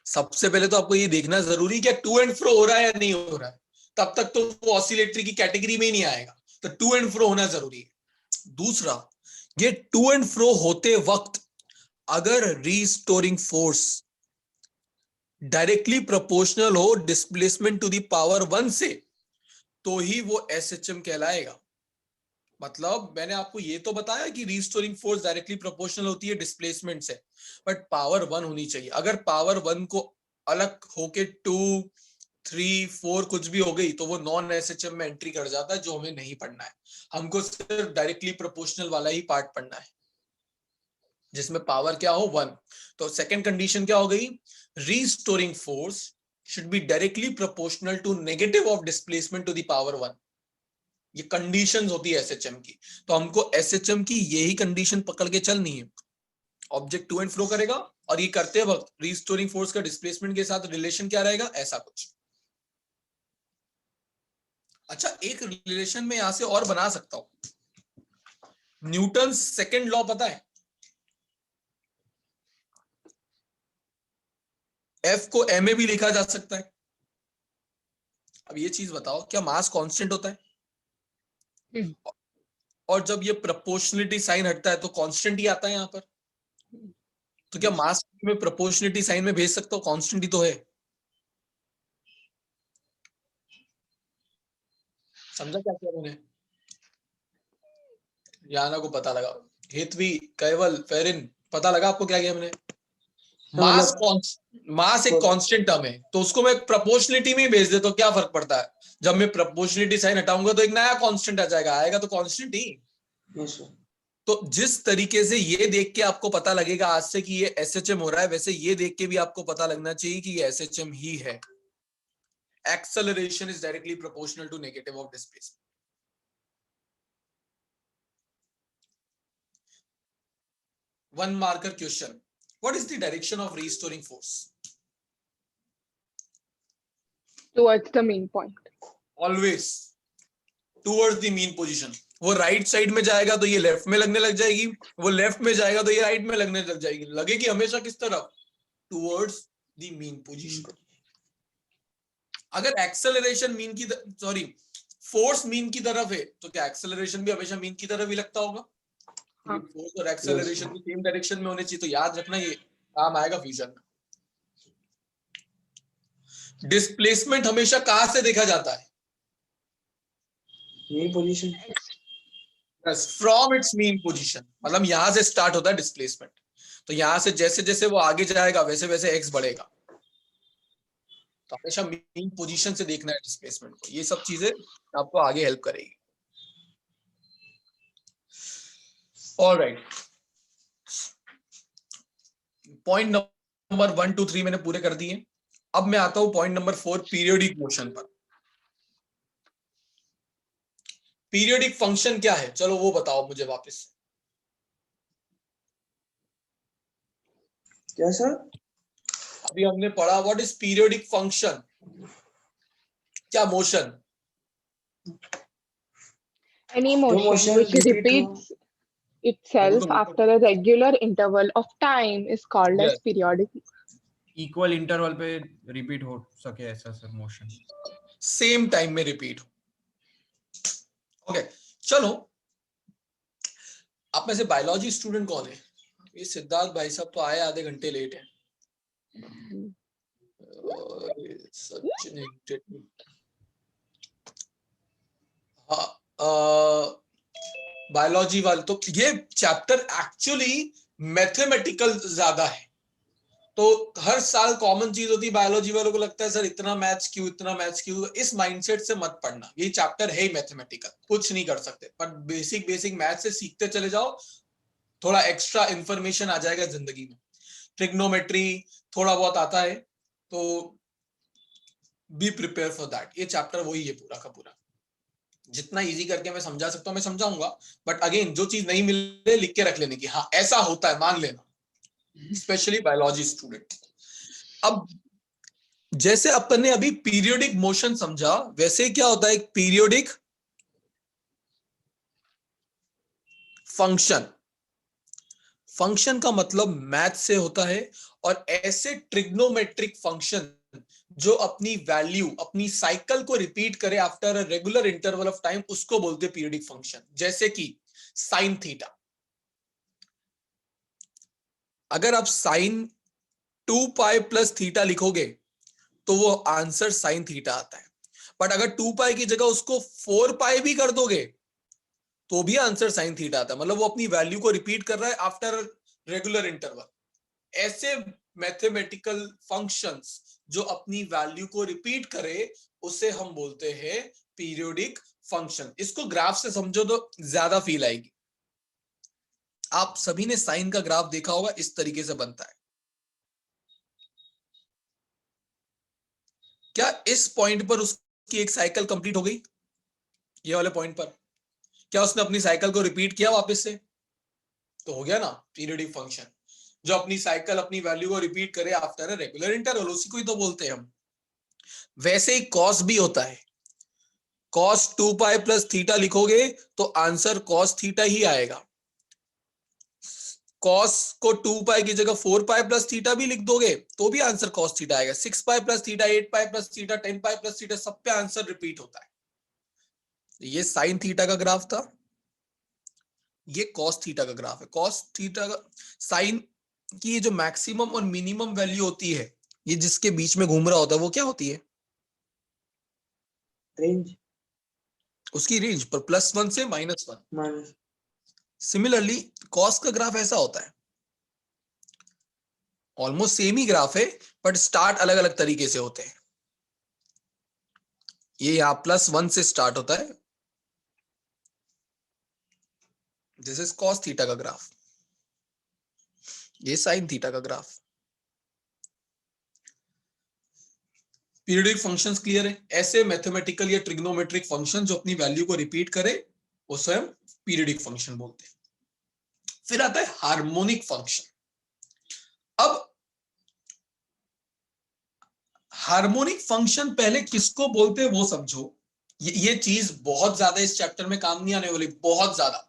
सबसे पहले तो आपको ये देखना जरूरी क्या टू एंड फ्रो हो रहा है या नहीं हो रहा है, तब तक तो वो ऑसिलेटरी की कैटेगरी में ही नहीं आएगा। तो टू एंड फ्रो होना जरूरी है। दूसरा, ये टू एंड फ्रो होते वक्त अगर रीस्टोरिंग फोर्स डायरेक्टली प्रोपोर्शनल हो डिस्प्लेसमेंट टू द पावर 1 से, तो ही वो SHM कहलाएगा। मतलब मैंने आपको ये तो बताया कि रीस्टोरिंग फोर्स डायरेक्टली प्रोपोर्शनल होती है डिस्प्लेसमेंट से, बट पावर 1 होनी चाहिए। अगर पावर 1 को अलग होके 2, 3, 4 कुछ भी हो गई तो वो नॉन SHM में एंट्री कर जाता है, जो हमें नहीं पढ़ना है। हमको सिर्फ डायरेक्टली प्रोपोर्शनल वाला ही पार्ट पढ़ना है जिसमें पावर क्या हो 1। तो सेकंड कंडीशन क्या हो गई? Restoring force should be directly proportional to negative of displacement to the power 1। ये कंडीशंस होती है SHM की। तो हमको SHM की यही कंडीशन पकड़ के चलनी है। ऑब्जेक्ट टू एंड फ्रो करेगा और ये करते वक्त रीस्टोरिंग फोर्स का डिस्प्लेसमेंट के साथ रिलेशन क्या रहेगा, ऐसा कुछ। अच्छा, एक रिलेशन में यहां से और बना सकता हूं। न्यूटन सेकंड लॉ पता है? F को M में भी लिखा जा सकता है। अब ये चीज बताओ, क्या मास कांस्टेंट होता है? और जब ये प्रोपोर्शनलिटी साइन हटता है तो कांस्टेंट ही आता है यहां पर। तो क्या मास में प्रोपोर्शनलिटी साइन में भेज सकता हूं? कांस्टेंट ही तो है। समझा क्या किया मैंने? याना को पता लगा, हेतवी, कैवल, फेरिन, पता लगा आपको क्या किया मैंने? मास एक कांस्टेंट टर्म है तो उसको मैं प्रोपोर्शनलिटी में ही भेज देता हूं, क्या फर्क पड़ता है? जब मैं प्रोपोर्शनलिटी साइन हटाऊंगा तो एक नया कांस्टेंट आ जाएगा, आएगा तो कांस्टेंट ही। Yes sir. तो जिस तरीके से ये देख के आपको पता लगेगा आज से कि ये SHM हो रहा है, वैसे ये देख के भी आपको पता लगना चाहिए कि ये SHM ही है। acceleration is directly proportional to negative of displacement. One marker question. What is the direction of restoring force? Towards the mean point. Always towards the mean position. वो राइट साइड में जाएगा तो ये लेफ्ट में लगने लग जाएगी, वो लेफ्ट में जाएगा तो ये राइट में लगने लग जाएगी, लगेगी हमेशा किस तरफ? Towards the mean position. अगर एक्सेलरेशन मीन की सॉरी फोर्स मीन की तरफ है तो क्या एक्सेलरेशन भी हमेशा मीन की तरफ ही लगता होगा? हाँ. फोर्स और एक्सेलरेशन की सेम डायरेक्शन में होने चाहिए, तो याद रखना ये काम आएगा फ्यूचर में. डिस्प्लेसमेंट हमेशा कहां से देखा जाता है? Mean position. From its mean position, मतलब यहां से स्टार्ट होता है डिस्प्लेसमेंट. तो यहां से जैसे जैसे वो आगे जाएगा वैसे वैसे एक्स बढ़ेगा. तो हमेशा मीन पोजीशन से देखना है डिस्प्लेसमेंट को. ये सब चीजें आपको आगे हेल्प करेगी. ऑलराइट, पॉइंट नंबर 1 2 3 मैंने पूरे कर दिए. अब मैं आता हूं पॉइंट नंबर 4, पीरियोडिक मोशन पर. पीरियोडिक फंक्शन क्या है, चलो वो बताओ मुझे वापस. क्या सर? अभी हमने पढ़ा व्हाट इज पीरियोडिक फंक्शन. क्या motion? Any motion which repeats itself after a regular interval of time is called as periodic. Equal interval पे रिपीट हो सके ऐसा सर मोशन. सेम टाइम में रिपीट हो. ओके, चलो. आप में से बायोलॉजी स्टूडेंट कौन है? ये सिद्धार्थ भाई साहब तो आए आधे घंटे लेट हैं. बायोलॉजी वाले तो ये चैप्टर एक्चुअली मैथमेटिकल ज्यादा है. तो हर साल कॉमन चीज होती है, बायोलॉजी वालों को लगता है सर इतना मैथ्स क्यों, इतना मैथ्स क्यों. इस माइंडसेट से मत पढ़ना. ये चैप्टर है ही मैथमेटिकल, कुछ नहीं कर सकते, पर बेसिक बेसिक मैथ से सीखते चले जाओ, थोड़ा एक्स्ट्रा इंफॉर्मेशन आ जाएगा जिंदगी में. ट्रिग्नोमेट्री थोड़ा बहुत आता है, तो बी प्रिपेयर फॉर दैट. ये चैप्टर वही है पूरा का पूरा. जितना इजी करके मैं समझा सकता हूं मैं समझाऊंगा, बट अगेन जो चीज नहीं मिले लिख के रख लेने की, हाँ ऐसा होता है मान लेना, स्पेशली बायोलॉजी स्टूडेंट. अब जैसे अपन ने अभी पीरियोडिक मोशन समझा, वैसे क्या होता है एक पीरियोडिक फंक्शन. फंक्शन का मतलब मैथ से होता है, और ऐसे ट्रिग्नोमेट्रिक फंक्शन जो अपनी वैल्यू, अपनी साइकिल को रिपीट करे after a regular interval of time, उसको बोलते हैं पीरियोडिक फंक्शन. जैसे कि साइन थीटा. अगर आप साइन 2 पाई प्लस थीटा लिखोगे तो वो आंसर साइन थीटा आता है. बट अगर 2 पाई की जगह उसको 4 पाई भी कर दोगे तो भी आंसर साइन थीटा आता है. मतलब वो अपनी वैल्यू को रिपीट कर रहा है आफ्टर रेगुलर इंटरवल. ऐसे मैथमेटिकल फंक्शंस जो अपनी वैल्यू को रिपीट करे उसे हम बोलते हैं पीरियोडिक फंक्शन. इसको ग्राफ से समझो तो ज्यादा फील आएगी. आप सभी ने साइन का ग्राफ देखा होगा, इस तरीके से बनता है. क्या इस पॉइंट पर उसकी एक साइकिल कंप्लीट हो गई? ये वाले पॉइंट पर क्या उसने अपनी साइकिल को रिपीट किया वापस से? तो हो गया ना पीरियोडिक फंक्शन. जो अपनी साइकिल, अपनी वैल्यू को रिपीट करे आफ्टर अ रेगुलर इंटरवल, उसी को ही तो बोलते हैं हम. वैसे ही कॉस भी होता है. कॉस 2 पाई प्लस थीटा लिखोगे तो आंसर कॉस थीटा ही आएगा. कॉस को 2 पाई की जगह 4 पाई प्लस थीटा भी लिख दोगे तो भी आंसर कॉस थीटा आएगा. 6 pi plus theta, 8 pi plus theta, 10 pi plus theta, सब पे आंसर रिपीट होता है. ये साइन थीटा का ग्राफ था, ये कॉस थीटा का ग्राफ है. कॉस थीटा का साइन की ये जो मैक्सिमम और मिनिमम वैल्यू होती है, ये जिसके बीच में घूम रहा होता है, वो क्या होती है? रेंज. उसकी रेंज पर +1 से -1. माइनस. सिमिलरली कॉस का ग्राफ ऐसा होता है. ऑलमोस्ट सेम ही ग्राफ है, बट स्टार्ट अलग अलग तरीके से होते हैं. ये यहां +1 से स्टार्ट होता है. दिस इज कॉस थीटा का ग्राफ. ये साइन थीटा का ग्राफ. पीरियोडिक फंक्शंस क्लियर है? ऐसे मैथमेटिकल या ट्रिग्नोमेट्रिक फंक्शन जो अपनी वैल्यू को रिपीट करे उसे हम पीरियोडिक फंक्शन बोलते हैं। फिर आता है हार्मोनिक फंक्शन। अब हार्मोनिक फंक्शन पहले किसको बोलते हैं वो समझो। ये चीज बहुत ज्यादा इस चैप्टर में काम नहीं आने वाली, बहुत ज्यादा।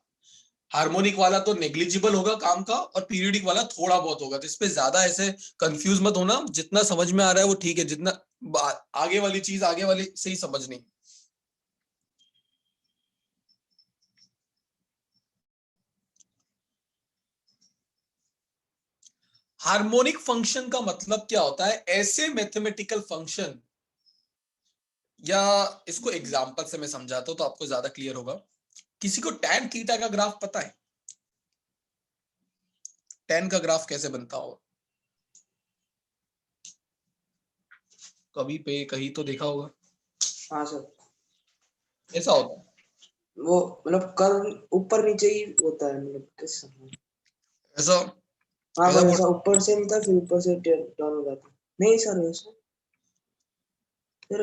हार्मोनिक वाला तो नेग्लिजिबल होगा काम का, और पीरियोडिक वाला थोड़ा बहुत होगा, तो इस पे ज्यादा ऐसे कंफ्यूज मत होना। जितना समझ में आ रहा है वो ठीक है, जितना आगे वाली चीज आगे वाली से ही समझनी। हार्मोनिक फंक्शन का मतलब क्या होता है? ऐसे मैथमेटिकल फंक्शन, या इसको एग्जांपल से मैं समझाता हूं तो आपको ज्यादा क्लियर होगा। किसी को टैन थीटा का ग्राफ पता है? टैन का ग्राफ कैसे बनता होगा? कभी पे कहीं तो देखा होगा। हाँ सर, ऐसा होता है, वो मतलब कर्व ऊपर नीचे ही होता है, मतलब कैसा? ऐसा हाँ ऐसा बस बोल। ऐसा ऊपर से मिलता है, फिर ऊपर से डाउन हो जाता है। नहीं सर ऐसा फिर,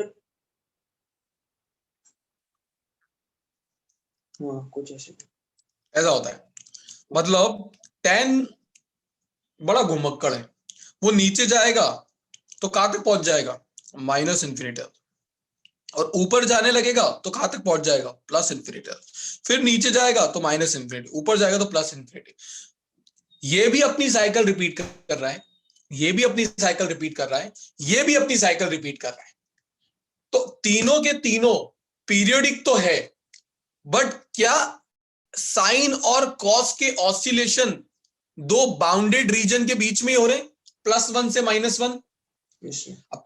हाँ कुछ ऐसे। ऐसा होता है, मतलब टैन बड़ा घुमक्कड़ है। वो नीचे जाएगा तो कहां तक पहुंच जाएगा? Minus infinity. और ऊपर जाने लगेगा तो कहां तक पहुंच जाएगा? Plus infinity. फिर नीचे जाएगा तो माइनस इन्फिनिटी, ऊपर जाएगा तो प्लस इन्फिनिटी। ये भी अपनी साइकिल रिपीट कर रहा है, ये भी अपनी साइकिल रिपीट कर रहा है, ये भी अपनी साइकिल रिपीट कर रहा है। तो तीनों के तीनों पीरियोडिक तो है, बट क्या साइन और कॉस के ऑसिलेशन दो बाउंडेड रीजन के बीच में ही हो रहे हैं, +1 से -1? अब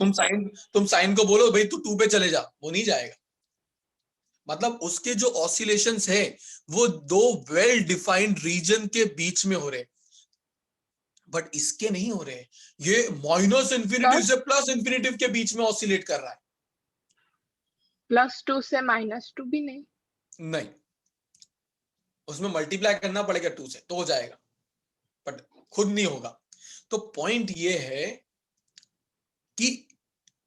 तुम साइन को बोलो भाई तू 2 पे चले जा, वो नहीं जाएगा। मतलब उसके जो ऑसिलेशंस है वो दो वेल डिफाइंड रीजन के बीच में हो रहे, बट इसके नहीं हो रहे। ये माइनस इन्फिनिटी से प्लस इन्फिनिटी के बीच में ऑसिलेट कर रहा है। +2 से -2 भी नहीं? नहीं, उसमें मल्टीप्लाई करना पड़ेगा 2 से तो हो जाएगा, बट खुद नहीं होगा। तो पॉइंट ये है कि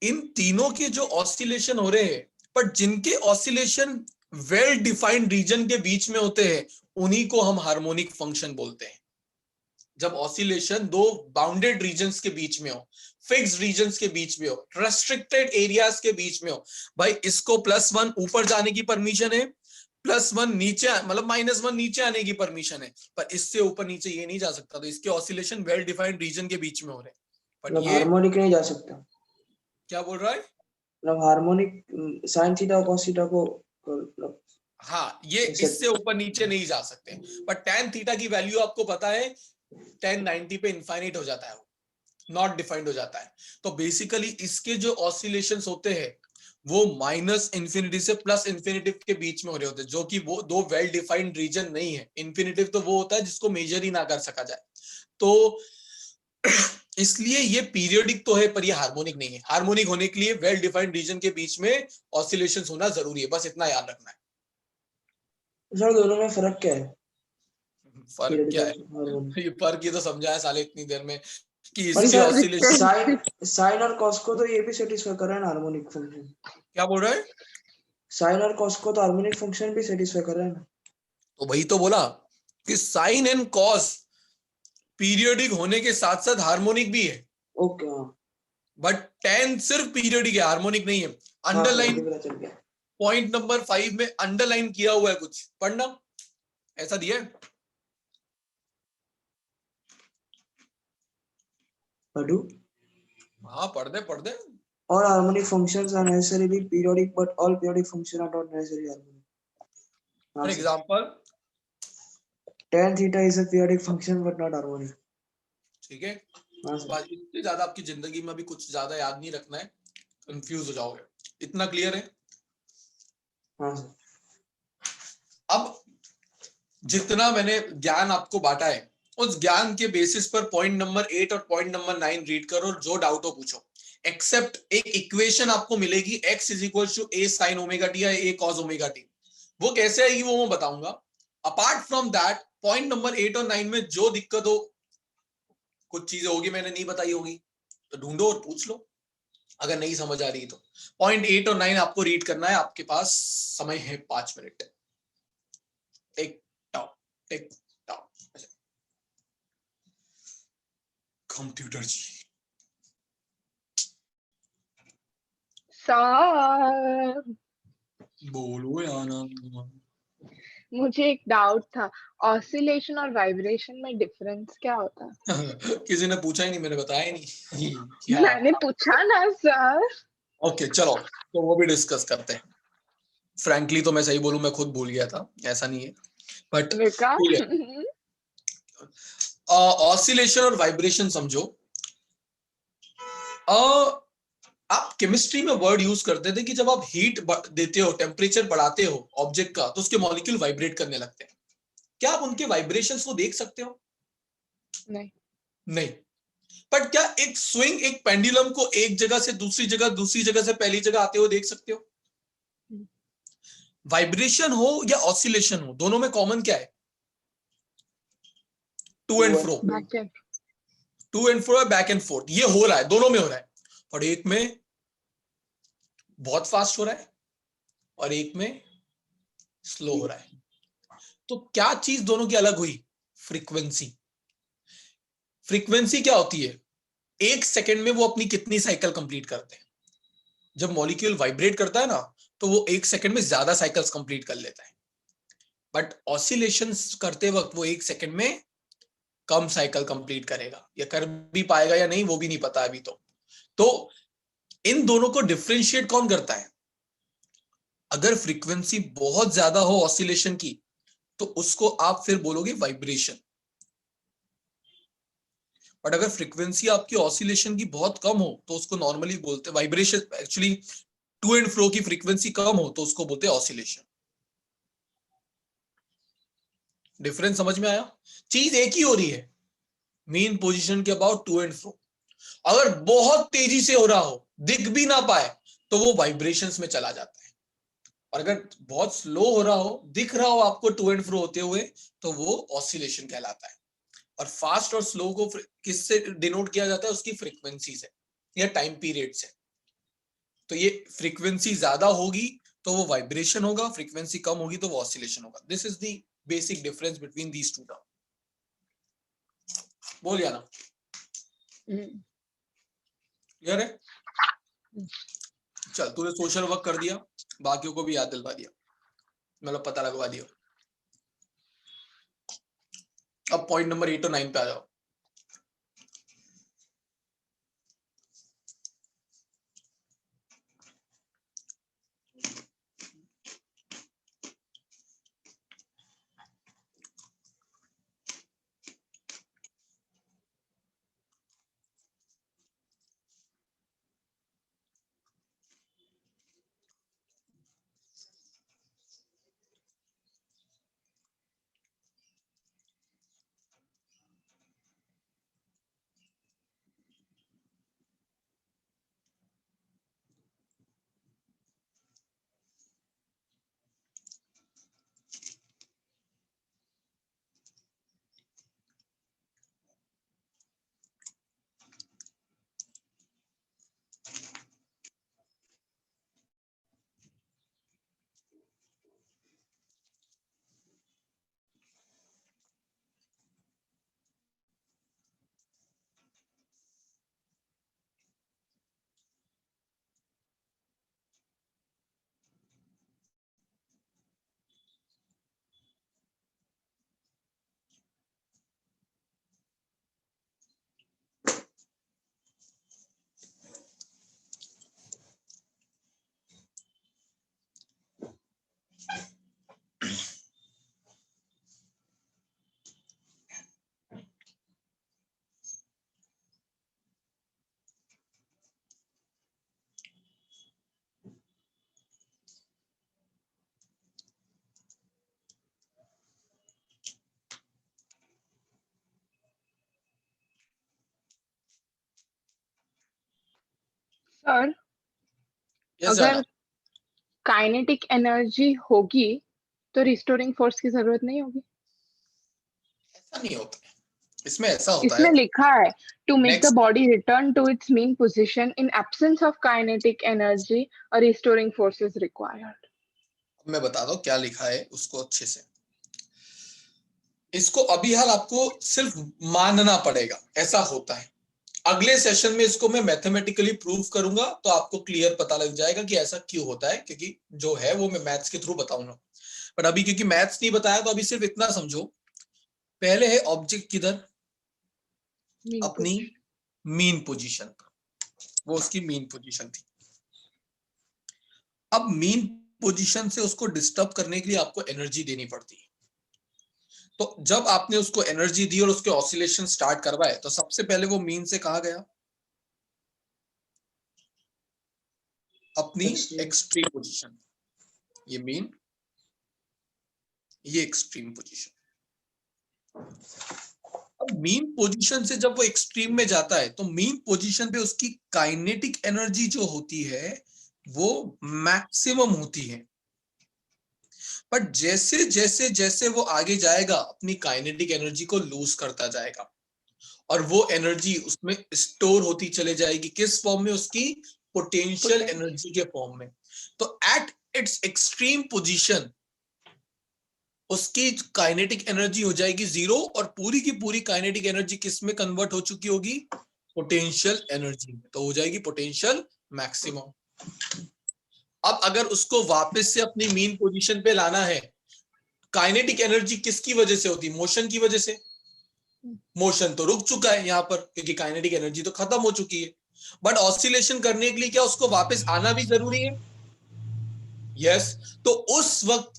इन तीनों के जो ऑसिलेशन हो रहे हैं, बट जिनके ऑसिलेशन वेल डिफाइंड रीजन के बीच में होते हैं, उन्हीं को हम हार्मोनिक फंक्शन बोलते हैं। जब ऑसिलेशन दो बाउंडेड रीजन्स के बीच में हो, फिक्स्ड रीजन्स के बीच में हो, रेस्ट्रिक्टेड एरियाज के बीच में हो। भाई इसको +1 ऊपर जाने की परमिशन है, +1 नीचे मतलब -1 नीचे आने की परमिशन है, पर इससे ऊपर नीचे ये नहीं जा सकता। तो इसके ऑसिलेशन वेल डिफाइंड रीजन के बीच में हो रहे हैं, बट मतलब ये हार्मोनिक नहीं जा सकता। क्या बोल रहा है? मतलब हार्मोनिक साइन थीटा और कॉस थीटा को मतलब, हाँ, ये ऐसे- इससे ऊपर नीचे नहीं जा सकते। बट tan थीटा की वैल्यू आपको पता है, tan 90 पे इनफाइनाइट हो जाता है, नॉट डिफाइंड हो जाता है। तो बेसिकली इसके जो ऑसिलेशंस होते हैं वो -इन्फिनिटी से प्लस इन्फिनिटी के बीच में हो रहे होते हैं, जो कि वो दो वेल डिफाइंड रीजन नहीं है। इन्फिनिटिव तो वो होता है जिसको मेजर ही ना कर सका जाए। तो इसलिए ये पीरियोडिक तो है, पर ये हार्मोनिक नहीं है। हार्मोनिक होने के लिए वेल डिफाइंड रीजन के बीच में ऑसिलेशंस होना जरूरी है, बस इतना याद रखना है। सर दोनों में फर्क क्या है? फर्क क्या है? हार्मोनिक ये फर्क ये तो समझाया साले इतनी देर में कि और इसके सर ऑसिलेशन। साइन और कॉस को तो ये भी सेटिस्फाई कर रहा है ना हार्मोनिक फंक्शन। क्या बोल रहा है? साइन और कॉस को तो हार्मोनिक फंक्शन भी सेटिस्फाई कर रहा है ना। तो वही तो बोला कि साइन एंड कॉस पीरियोडिक होने के साथ साथ हार्मोनिक भी है, ओके हाँ बट tan सिर्फ पीरियोडिक है, हार्मोनिक नहीं है। हाँ सर, मुझे अंडरलाइन पता चल गया। पॉइंट नंबर 5 में अंडरलाइन किया हुआ है, कुछ पढ़ना ऐसा दिया है। पढ़ू। हाँ पढ़ दे। All harmonic functions are necessarily periodic, but all periodic functions are not necessarily harmonic. For हाँ sir. Example, Tan theta is a periodic function, but not harmonic. ठीक है। हाँ सर। बस इतनी ज्यादा आपकी जिंदगी में भी कुछ ज्यादा याद नहीं रखना है, कंफ्यूज हो जाओगे। इतना क्लियर है? हाँ सर। अब जितना मैंने ज्ञान आपको बांटा है, उस ज्ञान के बेसिस पर पॉइंट नंबर 8 और पॉइंट नंबर 9 रीड करो और जो डाउट हो पूछो। एक्सेप्ट एक इक्वेशन आपको मिलेगी, x = a sin ωt या a cos ωt। वो कैसे आएगी वो मैं बताऊंगा। Apart from that, point number 8 और 9 में जो दिक्कत हो, कुछ चीजें होगी मैंने नहीं बताई होगी, तो ढूंढो और पूछ लो। अगर नहीं समझ आ रही तो। पॉइंट 8 और 9 आपको रीड करना है, आपके पास समय है 5 minute. Tick tock tick tock. Computer जी सर बोलो यार। मुझे एक डाउट था, ऑसिलेशन और वाइब्रेशन में डिफरेंस क्या होता है? किसी ने पूछा ही नहीं, मैंने बताया ही नहीं क्या। मैंने पूछा ना सर। ओके चलो, तो वो भी डिस्कस करते हैं। फ्रैंकली तो मैं सही बोलूं, मैं खुद भूल गया था, ऐसा नहीं है, बट देखा? ठीक है। ऑसिलेशन और वाइब्रेशन समझो। आप केमिस्ट्री में वर्ड यूज करते थे कि जब आप हीट देते हो, टेम्परेचर बढ़ाते हो ऑब्जेक्ट का, तो उसके मॉलिक्यूल वाइब्रेट करने लगते हैं। क्या आप उनके वाइब्रेशंस को देख सकते हो? नहीं। नहीं। पर क्या एक स्विंग, एक पेंडुलम को एक जगह से दूसरी जगह, दूसरी जगह से पहली जगह आते हुए देख सकते हो? वाइब्रेशन हो या ऑसिलेशन हो, दोनों में कॉमन क्या है? To and fro. Back and. To and fro, back and forth, ये हो रहा है, दोनों में हो रहा है। और एक में बहुत फास्ट हो रहा है और एक में स्लो हो रहा है। तो क्या चीज दोनों की अलग हुई? फ्रीक्वेंसी। फ्रीक्वेंसी क्या होती है? एक सेकंड में वो अपनी कितनी साइकिल कंप्लीट करते हैं। जब मॉलिक्यूल वाइब्रेट करता है ना, तो वो एक सेकंड में ज्यादा साइकिल्स कंप्लीट कर लेता है। बट ऑसिलेशंस करते वक्त वो एक सेकंड में कम साइकिल कंप्लीट करेगा, या कर भी पाएगा या नहीं वो भी नहीं पता अभी तो इन दोनों को डिफरेंशिएट कौन करता है? अगर फ्रीक्वेंसी बहुत ज्यादा हो ऑसिलेशन की, तो उसको आप फिर बोलोगे वाइब्रेशन। बट अगर फ्रीक्वेंसी आपकी ऑसिलेशन की बहुत कम हो, तो उसको नॉर्मली बोलते हैं vibration. Actually to and fro की फ्रीक्वेंसी कम हो तो उसको बोलते हैं ऑसिलेशन। डिफरेंस समझ में आया? चीज एक ही हो रही है, मेन पोजीशन के अबाउट टू एंड फ्रो। अगर बहुत तेजी से हो रहा हो, दिख भी ना पाए, तो वो वाइब्रेशंस में चला जाता है। और अगर बहुत स्लो हो रहा हो, दिख रहा हो आपको टू एंड फ्रो होते हुए, तो वो ऑसिलेशन कहलाता है। और फास्ट और स्लो को किससे डिनोट किया जाता है? उसकी फ्रीक्वेंसी से या टाइम पीरियड से। तो ये फ्रीक्वेंसी ज्यादा होगी तो वो वाइब्रेशन होगा, फ्रीक्वेंसी कम होगी तो वो ऑसिलेशन होगा। This is the basic difference between these to term. बोल या ना? क्लियर है? चल, तूने सोशल वर्क कर दिया, बाकियों को भी याद दिलवा दिया, मतलब पता लगवा दिया। अब पॉइंट नंबर 8 और 9 पे आ जाओ। सर यस अगर जाना। काइनेटिक एनर्जी होगी तो रिस्टोरिंग फोर्स की जरूरत नहीं होगी? ऐसा नहीं होता है। इसमें ऐसा होता इसमें है लिखा है to make the next, body return to its mean position in absence of kinetic energy और रिस्टोरिंग फोर्सेस रिक्वायर्ड। मैं बताता हूँ क्या लिखा है उसको अच्छे से। इसको अभी हाल आपको सिर्फ मानना पड़ेगा, ऐसा होता है। अगले सेशन में इसको मैं मैथमेटिकली प्रूव करूंगा तो आपको क्लियर पता लग जाएगा कि ऐसा क्यों होता है, क्योंकि जो है वो मैं मैथ्स के थ्रू बताऊंगा। पर अभी क्योंकि मैथ्स नहीं बताया तो अभी सिर्फ इतना समझो। पहले है ऑब्जेक्ट किधर, मीन अपनी मीन पोजीशन पर, वो उसकी मीन पोजीशन थी। अब मीन पोजीशन से उसको डिस्टर्ब करने के लिए आपको एनर्जी देनी पड़ती है। तो जब आपने उसको एनर्जी दी और उसके ऑसिलेशन स्टार्ट करवाए तो सबसे पहले वो मीन से कहा गया, अपनी Extreme. Extreme position. ये मीन, ये एक्सट्रीम पोजीशन। अब मीन पोजीशन से जब वो एक्सट्रीम में जाता है तो मीन पोजीशन पे उसकी काइनेटिक एनर्जी जो होती है वो मैक्सिमम होती है। पर जैसे जैसे जैसे वो आगे जाएगा अपनी काइनेटिक एनर्जी को लूज करता जाएगा और वो एनर्जी उसमें स्टोर होती चले जाएगी। किस फॉर्म में? उसकी पोटेंशियल एनर्जी के फॉर्म में। तो एट इट्स एक्सट्रीम पोजीशन उसकी काइनेटिक एनर्जी हो जाएगी 0 और पूरी की पूरी काइनेटिक एनर्जी किस में कन्वर्ट हो चुकी होगी? पोटेंशियल एनर्जी में। तो हो जाएगी पोटेंशियल मैक्सिमम। अब अगर उसको वापस से अपनी मीन पोजीशन पे लाना है, काइनेटिक एनर्जी किसकी वजह से होती? मोशन की वजह से। मोशन तो रुक चुका है यहां पर क्योंकि काइनेटिक एनर्जी तो खत्म हो चुकी है। बट ऑसिलेशन करने के लिए क्या उसको वापस आना भी जरूरी है? यस। तो उस वक्त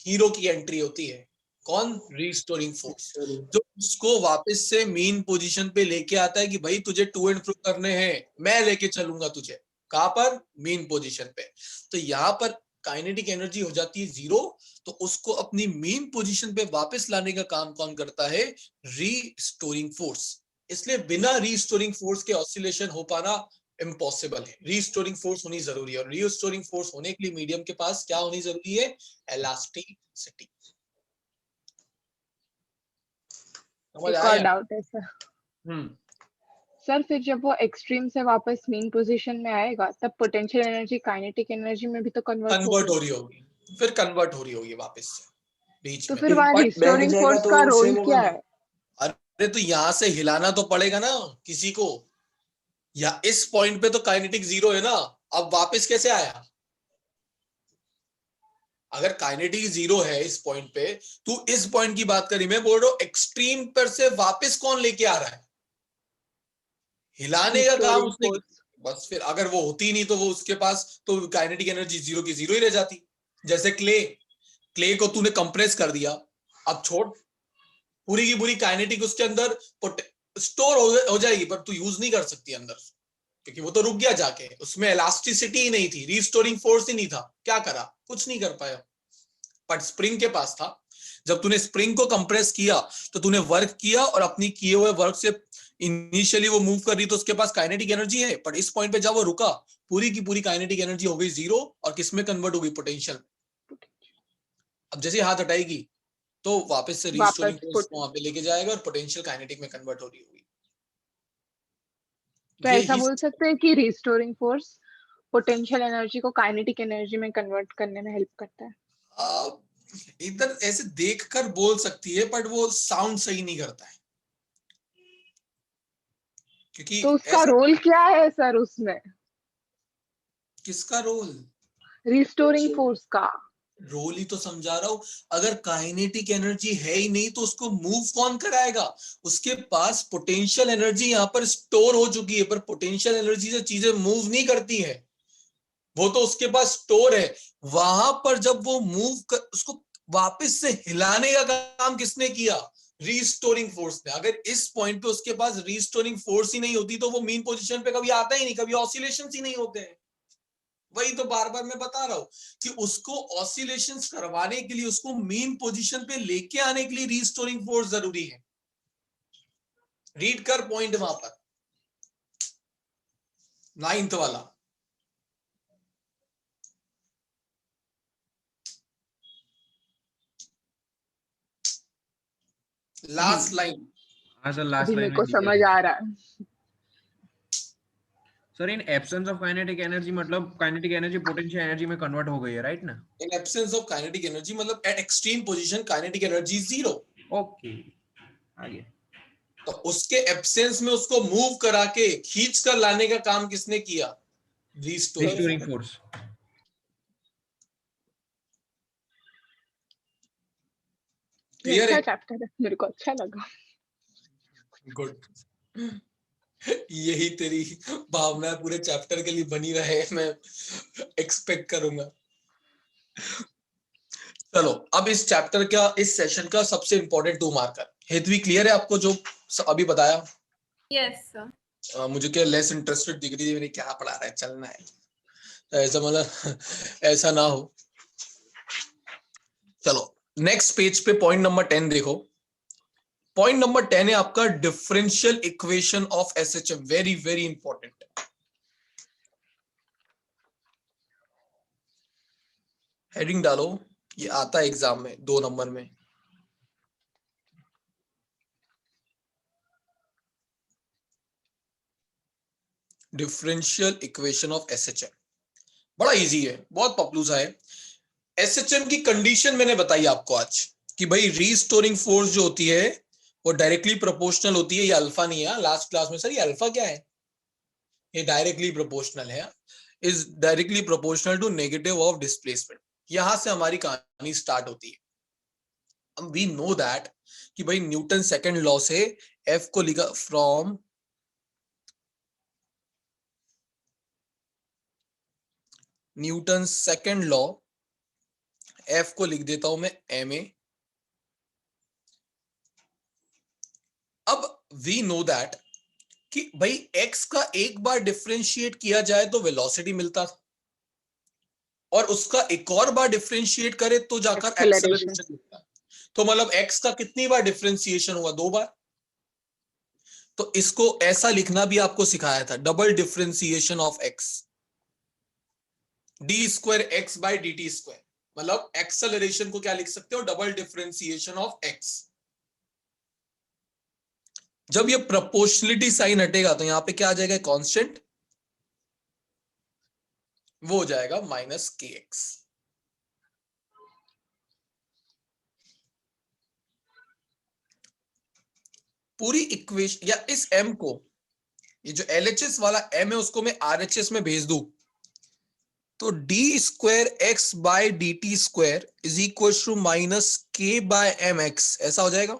हीरो की एंट्री होती है। कौन? Restoring force, Restoring. जो उसको वापस से मीन पोजीशन पे लेके आता है कि भाई तुझे टू एंड फ्रो करने हैं, मैं लेके चलूंगा तुझे। कहां पर? मीन पोजीशन पे। तो यहां पर काइनेटिक एनर्जी हो जाती है 0। तो उसको अपनी मीन पोजीशन पे वापस लाने का काम कौन करता है? Restoring force. इसलिए बिना रीस्टोरिंग फोर्स के ऑसिलेशन हो पाना इम्पॉसिबल है। रीस्टोरिंग फोर्स होनी जरूरी है और रीस्टोरिंग फोर्स होने के लिए मीडियम के पास क्या होनी जरूरी है? इलास्टिसिटी। समझ एक आया? और डाउट है सर। सर फिर जब वो एक्सट्रीम से वापस मीन पोजीशन में आएगा तब पोटेंशियल एनर्जी काइनेटिक एनर्जी में भी तो कन्वर्ट कन्वर्ट होगी। हो रही होगी, फिर कन्वर्ट हो रही होगी वापस से बीच तो में। फिर वहां Impact बैठ रिस्टोरिंग जाएगा फोर्स तो का रोल सेम होगा क्या ना। है? अरे तो यहां से हिलाना तो पड़ेगा ना किसी को, या इस पॉइंट पे तो काइनेटिक 0 है ना। अब वापस कैसे आया? अगर काइनेटिक 0 है इस पॉइंट पे, तू इस पॉइंट की बात करी, मैं बोल रहा हूं एक्सट्रीम पर से वापस कौन लेके आ रहा है? हिलाने का काम रिस्टोरिंग उसने। फोर्स। बस फिर अगर वो होती नहीं तो वो उसके पास तो काइनेटिक एनर्जी 0 की 0 ही रह जाती। जैसे क्ले, क्ले को तूने कंप्रेस कर दिया, अब छोड़, पूरी की पूरी काइनेटिक उसके अंदर स्टोर हो जाएगी पर तू यूज नहीं कर सकती अंदर, क्योंकि वो तो रुक गया जाके, उसमें इलास्टिसिटी ही नहीं थी, रीस्टोरिंग फोर्स ही नहीं था। क्या करा? कुछ नहीं कर पाया। बट स्प्रिंग के पास था। जब तूने स्प्रिंग को कंप्रेस किया तो तूने वर्क किया और अपनी किए हुए वर्क से इनिशियली वो मूव कर रही तो उसके पास काइनेटिक एनर्जी है। बट इस पॉइंट पे जब वो रुका, पूरी की पूरी काइनेटिक एनर्जी हो गई 0 और किसमें कन्वर्ट हो गई? पोटेंशियल। अब जैसे हाथ हटाएगी तो वापस से रीस्टोरिंग वापस फोर्स वहां पे लेके जाएगा और पोटेंशियल काइनेटिक में कन्वर्ट हो रही होगी। तो ये ऐसा ही बोल सकते हैं कि रिस्टोरिंग फोर्स पोटेंशियल एनर्जी को काइनेटिक एनर्जी में कन्वर्ट करने में हेल्प करता है। आ, इधर ऐसे देखकर बोल सकती है बट वो साउंड सही नहीं करता है, क्योंकि तो उसका ऐसा। रोल क्या है सर उसमें, किसका रोल? Restoring Potential. फोर्स का? रोल ही तो समझा रहा हूं। अगर काइनेटिक एनर्जी है ही नहीं तो उसको मूव कौन कराएगा? उसके पास पोटेंशियल एनर्जी यहां पर स्टोर हो चुकी है, पर पोटेंशियल एनर्जी से चीजें मूव नहीं करती है, वो तो उसके पास स्टोर है। वहां पर जब वो उसको वापस से हिलाने का काम किसने किया? रीस्टोरिंग फोर्स ने। अगर इस पॉइंट पे उसके पास रीस्टोरिंग फोर्स ही नहीं होती तो वो मीन पोजीशन पे कभी आता ही नहीं, कभी ऑसिलेशंस ही नहीं होते हैं। वही तो बार बार मैं बता रहा हूं कि उसको ऑसिलेशंस करवाने के लिए, उसको मीन पोजीशन पे लेके आने के लिए रीस्टोरिंग फोर्स जरूरी है। रीड कर पॉइंट वहां पर 9th वाला, लास्ट लाइन। हाँ सर, लास्ट अभी मेरे लाइन को में दिया समझ है आ रहा है। Sir. In absence of kinetic energy मतलब काइनेटिक एनर्जी पोटेंशियल एनर्जी में कन्वर्ट हो गई है, राइट ना? In absence of kinetic energy मतलब at extreme position kinetic energy zero. Okay, आगे। तो उसके एब्सेंस में उसको मूव करा के खींच कर लाने का काम किसने किया? रिस्टोरिंग। Restoring force. ये क्लियर अच्छा है? चैप्टर है, मेरे को अच्छा लगा। गुड। यही तेरी भावना पूरे चैप्टर के लिए बनी रहे, मैं एक्सपेक्ट करूंगा। चलो अब इस चैप्टर का, इस सेशन का सबसे इंपॉर्टेंट 2 मार्कर हेतवी क्लियर है आपको जो अभी बताया? Yes sir. मुझे क्या लेस इंटरेस्टेड दिख रही है, मैंने क्या पढ़ा रहा है, चलना है ऐसा, मतलब ऐसा ना हो। चलो नेक्स्ट पेज पे पॉइंट नंबर 10 देखो। पॉइंट नंबर 10 है आपका differential equation of SHM, very very important. Heading डालो, ये आता है एग्जाम में 2 नंबर में। डिफरेंशियल इक्वेशन ऑफ एसएचएम बड़ा इजी है, बहुत पॉपुलर है। एसएचएम की कंडीशन मैंने बताई आपको आज कि भाई रीस्टोरिंग फोर्स जो होती है वो डायरेक्टली प्रोपोर्शनल होती है। ये अल्फा नहीं है, लास्ट क्लास में सर ये अल्फा क्या है, ये डायरेक्टली प्रोपोर्शनल है, is directly proportional to negative of displacement. यहां से हमारी कहानी स्टार्ट होती है। वी नो दैट कि भाई न्यूटन सेकंड लॉ से एफ को लिखा from Newton second law, F को लिख देता हूं मैं एम ए। अब वी नो दैट कि भाई x का एक बार डिफरेंशिएट किया जाए तो वेलोसिटी मिलता था, और उसका एक और बार डिफरेंशिएट करे तो जाकर Acceleration. एक्सेलरेशन मिलता। तो मतलब x का कितनी बार डिफरेंशिएशन हुआ? 2 बार। तो इसको ऐसा लिखना भी आपको सिखाया था, double differentiation of x, D square x by D t square. मतलब एक्सेलरेशन को क्या लिख सकते हो? Double differentiation of x। जब ये प्रोपोर्शनलिटी साइन हटेगा तो यहां पे क्या आ जाएगा? कांस्टेंट, वो हो जाएगा माइनस के एक्स। पूरी इक्वेशन, या इस m को, ये जो LHS वाला m है उसको मैं RHS में भेज दूं तो d square x by d t square is equal to minus k by m x, ऐसा हो जाएगा।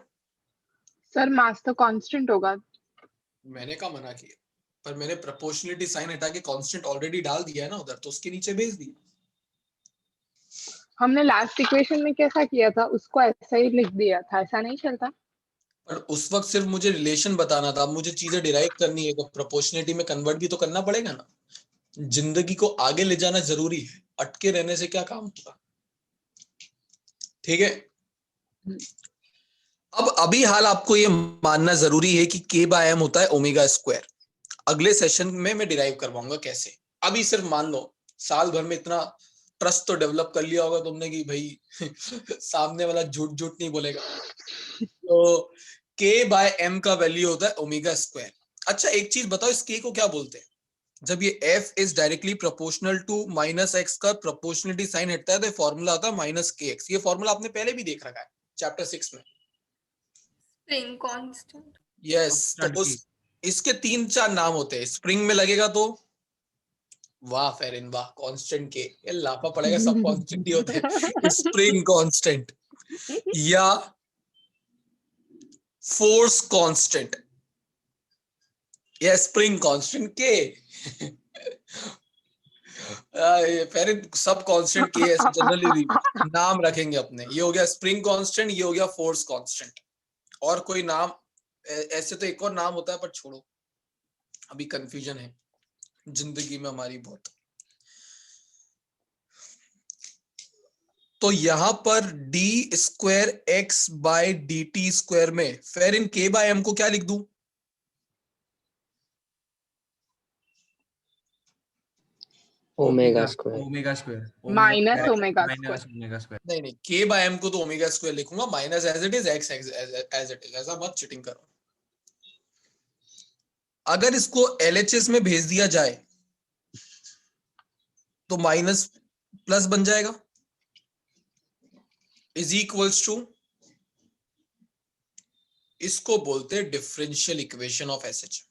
सर मास तो कांस्टेंट होगा। मैंने कहा मना किया, पर मैंने प्रोपोर्शनलिटी साइन हटा के कांस्टेंट ऑलरेडी डाल दिया है ना उधर, तो उसके नीचे भेज दिया। हमने लास्ट इक्वेशन में कैसा किया था, उसको ऐसा ही लिख दिया था, ऐसा नहीं चलता। पर उस वक्त सिर्फ मुझे रिलेशन बताना था, अब मुझे चीजें डिराइव करनी है तो प्रोपोर्शनलिटी में कन्वर्ट भी तो करना पड़ेगा ना। जिंदगी को आगे ले जाना जरूरी है, अटके रहने से क्या काम होगा। ठीक है, अब अभी हाल आपको ये मानना जरूरी है कि के बाय एम होता है ओमेगा स्क्वायर। अगले सेशन में मैं डिराइव करवाऊंगा कैसे। अभी सिर्फ मान लो, साल भर में इतना ट्रस्ट तो डेवलप कर लिया होगा तुमने कि भाई सामने वाला झूठ झूठ नहीं बोलेगा। तो के बाय एम का वैल्यू होता है ओमेगा स्क्वायर। अच्छा एक चीज बताओ, इस के को क्या बोलते हैं? जब ये f is directly proportional to minus x का प्रोपोर्शनलिटी साइन हटता है तो फॉर्मूला आता है माइनस के एक्स। ये फॉर्मूला आपने पहले भी देख रखा है चैप्टर 6 में। Spring constant. यस, तो Constant उस की। इसके 3-4 नाम होते हैं। स्प्रिंग में लगेगा तो वाह फेरिन वाह, कांस्टेंट के, ये लापा पड़ेगा, सब कांस्टेंट ही होते हैं। स्प्रिंग कांस्टेंट या फोर्स कांस्टेंट या स्प्रिंग कांस्टेंट के। फेरिन सब कांस्टेंट के ऐसे जनरली नाम रखेंगे अपने। ये हो गया स्प्रिंग कांस्टेंट, ये हो गया फोर्स कांस्टेंट। और कोई नाम ऐसे तो एक और नाम होता है, पर छोड़ो अभी कंफ्यूजन है जिंदगी में हमारी बहुत। तो यहां पर d square x by d t square में फेर इन के बाय एम को क्या लिख दूं? Omega square. Omega square. Minus omega minus square. Omega square. नहीं नहीं, के बाय एम को तो ओमेगा स्क्वायर लिखूंगा, minus as it is, x as it is, ऐसा मत चिटिंग करो। अगर इसको LHS में भेज दिया जाए तो माइनस प्लस बन जाएगा, इज इक्वल्स टू, इसको बोलते हैं डिफरेंशियल इक्वेशन ऑफ एसएच।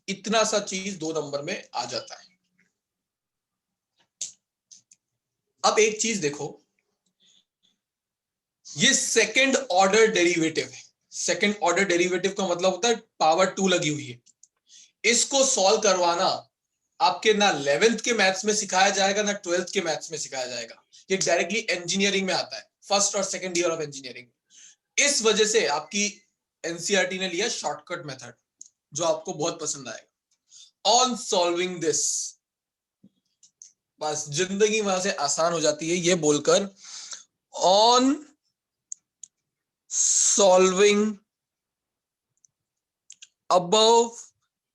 इतना सा चीज 2 नंबर में आ जाता है। अब एक चीज देखो, ये सेकंड ऑर्डर डेरिवेटिव है। सेकंड ऑर्डर डेरिवेटिव का मतलब होता है पावर 2 लगी हुई है। इसको सॉल्व करवाना आपके ना 11th के मैथ्स में सिखाया जाएगा ना 12th के मैथ्स में सिखाया जाएगा। ये डायरेक्टली इंजीनियरिंग में आता है, फर्स्ट और सेकंड ईयर ऑफ इंजीनियरिंग। इस वजह से आपकी एनसीईआरटी ने लिया शॉर्टकट मेथड, जो आपको बहुत पसंद आएगा। ऑन सॉल्विंग दिस, बस जिंदगी वहां से आसान हो जाती है ये बोलकर, on solving above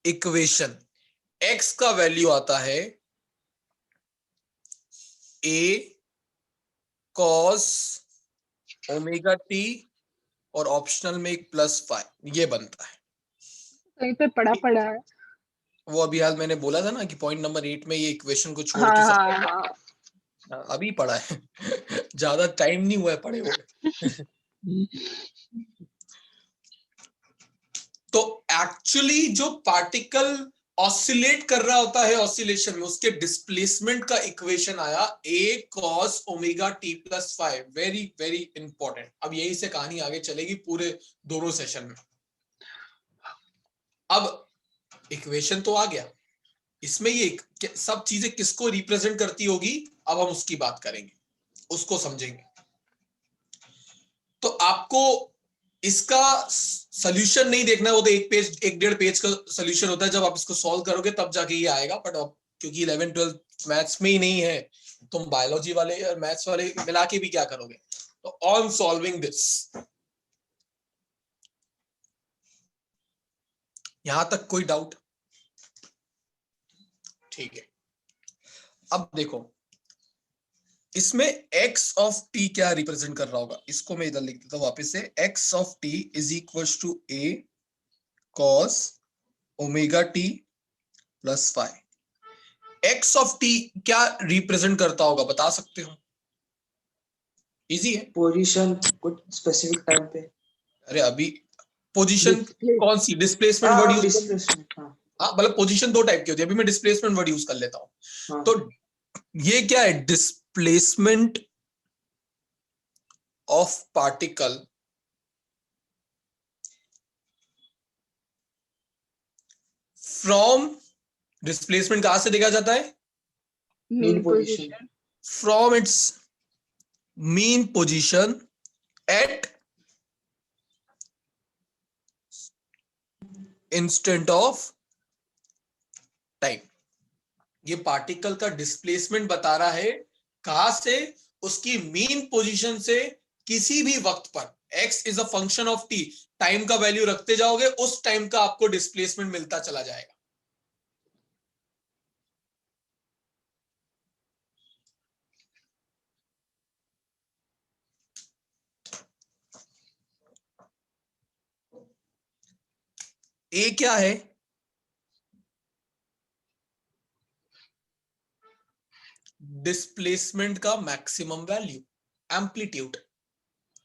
equation, x का वैल्यू आता है a cos ओमेगा t और ऑप्शनल में एक +5, ये बनता है। कहीं पे पढ़ा है। वो अभी हाल मैंने बोला था ना कि पॉइंट नंबर 8 में ये इक्वेशन को छोड़ हाँ के हाँ हाँ। सब अभी पढ़ा है। ज्यादा टाइम नहीं हुआ है पढ़े हुए। तो एक्चुअली जो पार्टिकल ऑसिलेट कर रहा होता है ऑसिलेशन में, उसके डिस्प्लेसमेंट का इक्वेशन आया a cos omega t +5। Very very important. अब यही से कहानी आगे चलेगी पूरे दोनों सेशन में। अब इक्वेशन तो आ गया, इसमें ये सब चीजें किसको रिप्रेजेंट करती होगी, अब हम उसकी बात करेंगे, उसको समझेंगे। तो आपको इसका सॉल्यूशन नहीं देखना है, वो तो 1.5 पेज का सॉल्यूशन होता है। जब आप इसको सॉल्व करोगे तब जाके ये आएगा। बट अब क्योंकि 11 12 मैथ्स में ही नहीं है, तुम बायोलॉजी वाले और मैथ्स वाले मिला के भी क्या करोगे। तो ऑन सॉल्विंग दिस, यहां तक कोई डाउट? ठीक है। अब देखो इसमें x ऑफ t क्या रिप्रेजेंट कर रहा होगा, इसको मैं इधर लिख देता हूं वापस से। x of t is equal to a cos omega t +5। x of t क्या रिप्रेजेंट करता होगा, बता सकते हो? इजी है। पोजीशन कुछ स्पेसिफिक टाइम पे। अरे अभी पोजीशन कौन सी, डिस्प्लेसमेंट वर्ड हाँ यूज, डिस्प्लेसमेंट। हाँ हाँ मतलब पोजीशन 2 टाइप की होती है, अभी मैं डिस्प्लेसमेंट वर्ड यूज कर लेता हूं। हाँ। तो ये क्या है, displacement of particle from, displacement कहां से देखा जाता है, mean position from its mean position at instant of time. ये पार्टिकल का डिस्प्लेसमेंट बता रहा है कहां से, उसकी मीन पोजीशन से किसी भी वक्त पर। x is a function of t, time का वैल्यू रखते जाओगे उस टाइम का आपको डिस्प्लेसमेंट मिलता चला जाएगा। a क्या है, डिस्प्लेसमेंट का मैक्सिमम वैल्यू, एम्पलीट्यूड,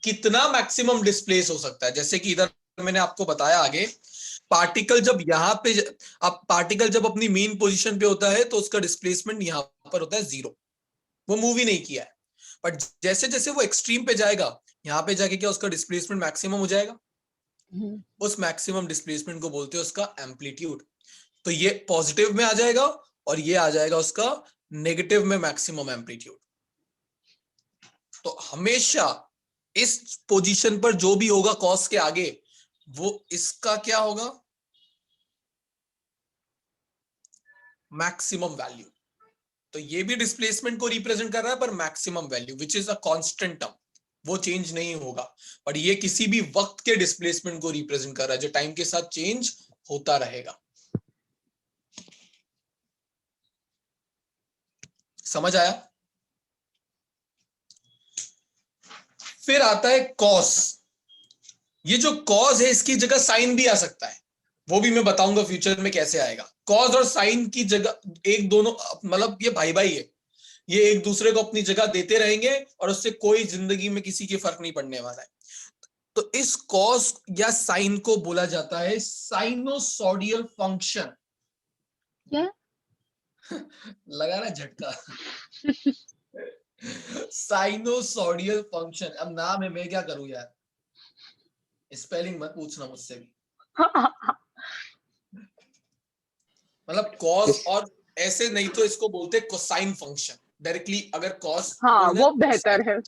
कितना मैक्सिमम डिस्प्लेस हो सकता है। जैसे कि इधर मैंने आपको बताया आगे, पार्टिकल जब यहां पे, अब पार्टिकल जब अपनी मेन पोजीशन पे होता है तो उसका डिस्प्लेसमेंट यहां पर होता है 0, वो मूव ही नहीं किया है। बट जैसे जैसे वो एक्सट्रीम पे जाएगा, यहां पे जाके क्या उसका डिस्प्लेसमेंट मैक्सिमम हो जाएगा। उस मैक्सिमम डिस्प्लेसमेंट को बोलते हैं उसका एम्पलीट्यूड। तो ये पॉजिटिव में आ जाएगा और ये आ जाएगा उसका नेगेटिव में मैक्सिमम एम्पलीट्यूड। तो हमेशा इस पोजीशन पर जो भी होगा कॉस के आगे, वो इसका क्या होगा, मैक्सिमम वैल्यू। तो ये भी डिस्प्लेसमेंट को रिप्रेजेंट कर रहा है, पर maximum value which is a constant term, वो चेंज नहीं होगा। पर ये किसी भी वक्त के डिस्प्लेसमेंट को रिप्रेजेंट कर रहा है जो टाइम के साथ चेंज होता रहेगा। समझ आया? फिर आता है कॉस। ये जो कॉज है इसकी जगह साइन भी आ सकता है, वो भी मैं बताऊंगा फ्यूचर में कैसे आएगा। कॉज और साइन की जगह एक दोनों मतलब ये भाई भाई है, ये एक दूसरे को अपनी जगह देते रहेंगे और उससे कोई जिंदगी में किसी की फर्क नहीं पड़ने वाला है। तो इस कॉज या साइन को बोला जाता है साइनोसॉडियल फंक्शन। क्या? लगा ना झटका। साइनोसॉडियल फंक्शन, अब नाम है, मैं क्या करूं यार, स्पेलिंग मत पूछना मुझसे भी। मतलब कॉस, और ऐसे नहीं तो इसको बोलते कोसाइन फंक्शन डायरेक्टली, अगर कॉस हाँ वो बेहतर है।